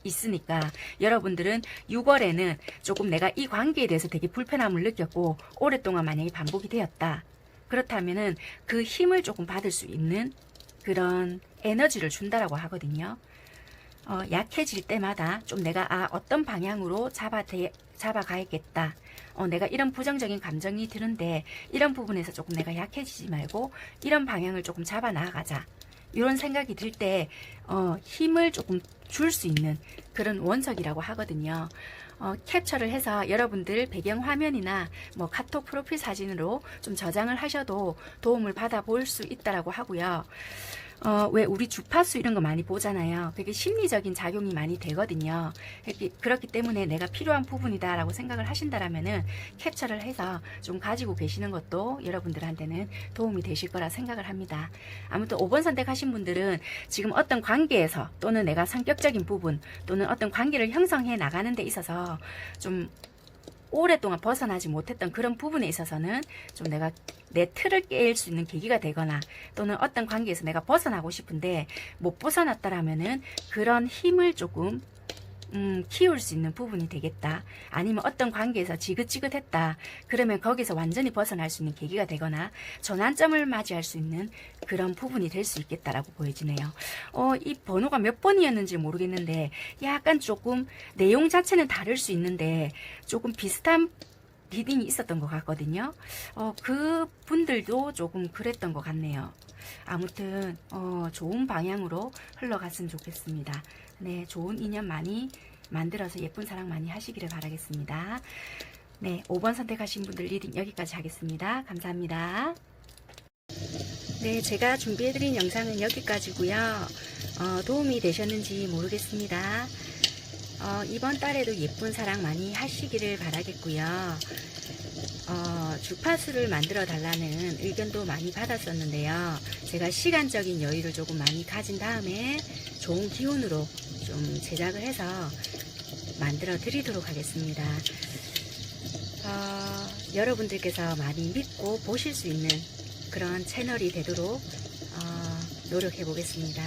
[SPEAKER 1] 있으니까 여러분들은 6월에는 조금 내가 이 관계에 대해서 되게 불편함을 느꼈고 오랫동안 만약에 반복이 되었다. 그렇다면은 그 힘을 조금 받을 수 있는 그런 에너지를 준다라고 하거든요. 약해질 때마다 좀 내가 어떤 방향으로 잡아가야겠다. 내가 이런 부정적인 감정이 드는데 이런 부분에서 조금 내가 약해지지 말고 이런 방향을 조금 잡아 나가자. 이런 생각이 들 때 힘을 조금 줄 수 있는 그런 원석이라고 하거든요. 캡처를 해서 여러분들 배경화면이나 뭐 카톡 프로필 사진으로 좀 저장을 하셔도 도움을 받아볼 수 있다라고 하고요. 왜 우리 주파수 이런 거 많이 보잖아요. 그게 심리적인 작용이 많이 되거든요. 그렇기 때문에 내가 필요한 부분이다 라고 생각을 하신다라면은 캡처를 해서 좀 가지고 계시는 것도 여러분들한테는 도움이 되실 거라 생각을 합니다. 아무튼 5번 선택하신 분들은 지금 어떤 관계에서 또는 내가 성격적인 부분 또는 어떤 관계를 형성해 나가는 데 있어서 좀 오랫동안 벗어나지 못했던 그런 부분에 있어서는 좀 내가 내 틀을 깰 수 있는 계기가 되거나 또는 어떤 관계에서 내가 벗어나고 싶은데 못 벗어났다라면은 그런 힘을 조금 키울 수 있는 부분이 되겠다. 아니면 어떤 관계에서 지긋지긋했다. 그러면 거기서 완전히 벗어날 수 있는 계기가 되거나 전환점을 맞이할 수 있는 그런 부분이 될 수 있겠다라고 보여지네요. 이 번호가 몇 번이었는지 모르겠는데 약간 조금 내용 자체는 다를 수 있는데 조금 비슷한 리딩이 있었던 것 같거든요. 그 분들도 조금 그랬던 것 같네요. 아무튼 좋은 방향으로 흘러갔으면 좋겠습니다. 네, 좋은 인연 많이 만들어서 예쁜 사랑 많이 하시기를 바라겠습니다. 네, 5번 선택하신 분들 리딩 여기까지 하겠습니다. 감사합니다. 네, 제가 준비해드린 영상은 여기까지고요. 도움이 되셨는지 모르겠습니다. 이번 달에도 예쁜 사랑 많이 하시기를 바라겠고요. 주파수를 만들어 달라는 의견도 많이 받았었는데요. 제가 시간적인 여유를 조금 많이 가진 다음에 좋은 기운으로 좀 제작을 해서 만들어 드리도록 하겠습니다. 여러분들께서 많이 믿고 보실 수 있는 그런 채널이 되도록 노력해 보겠습니다.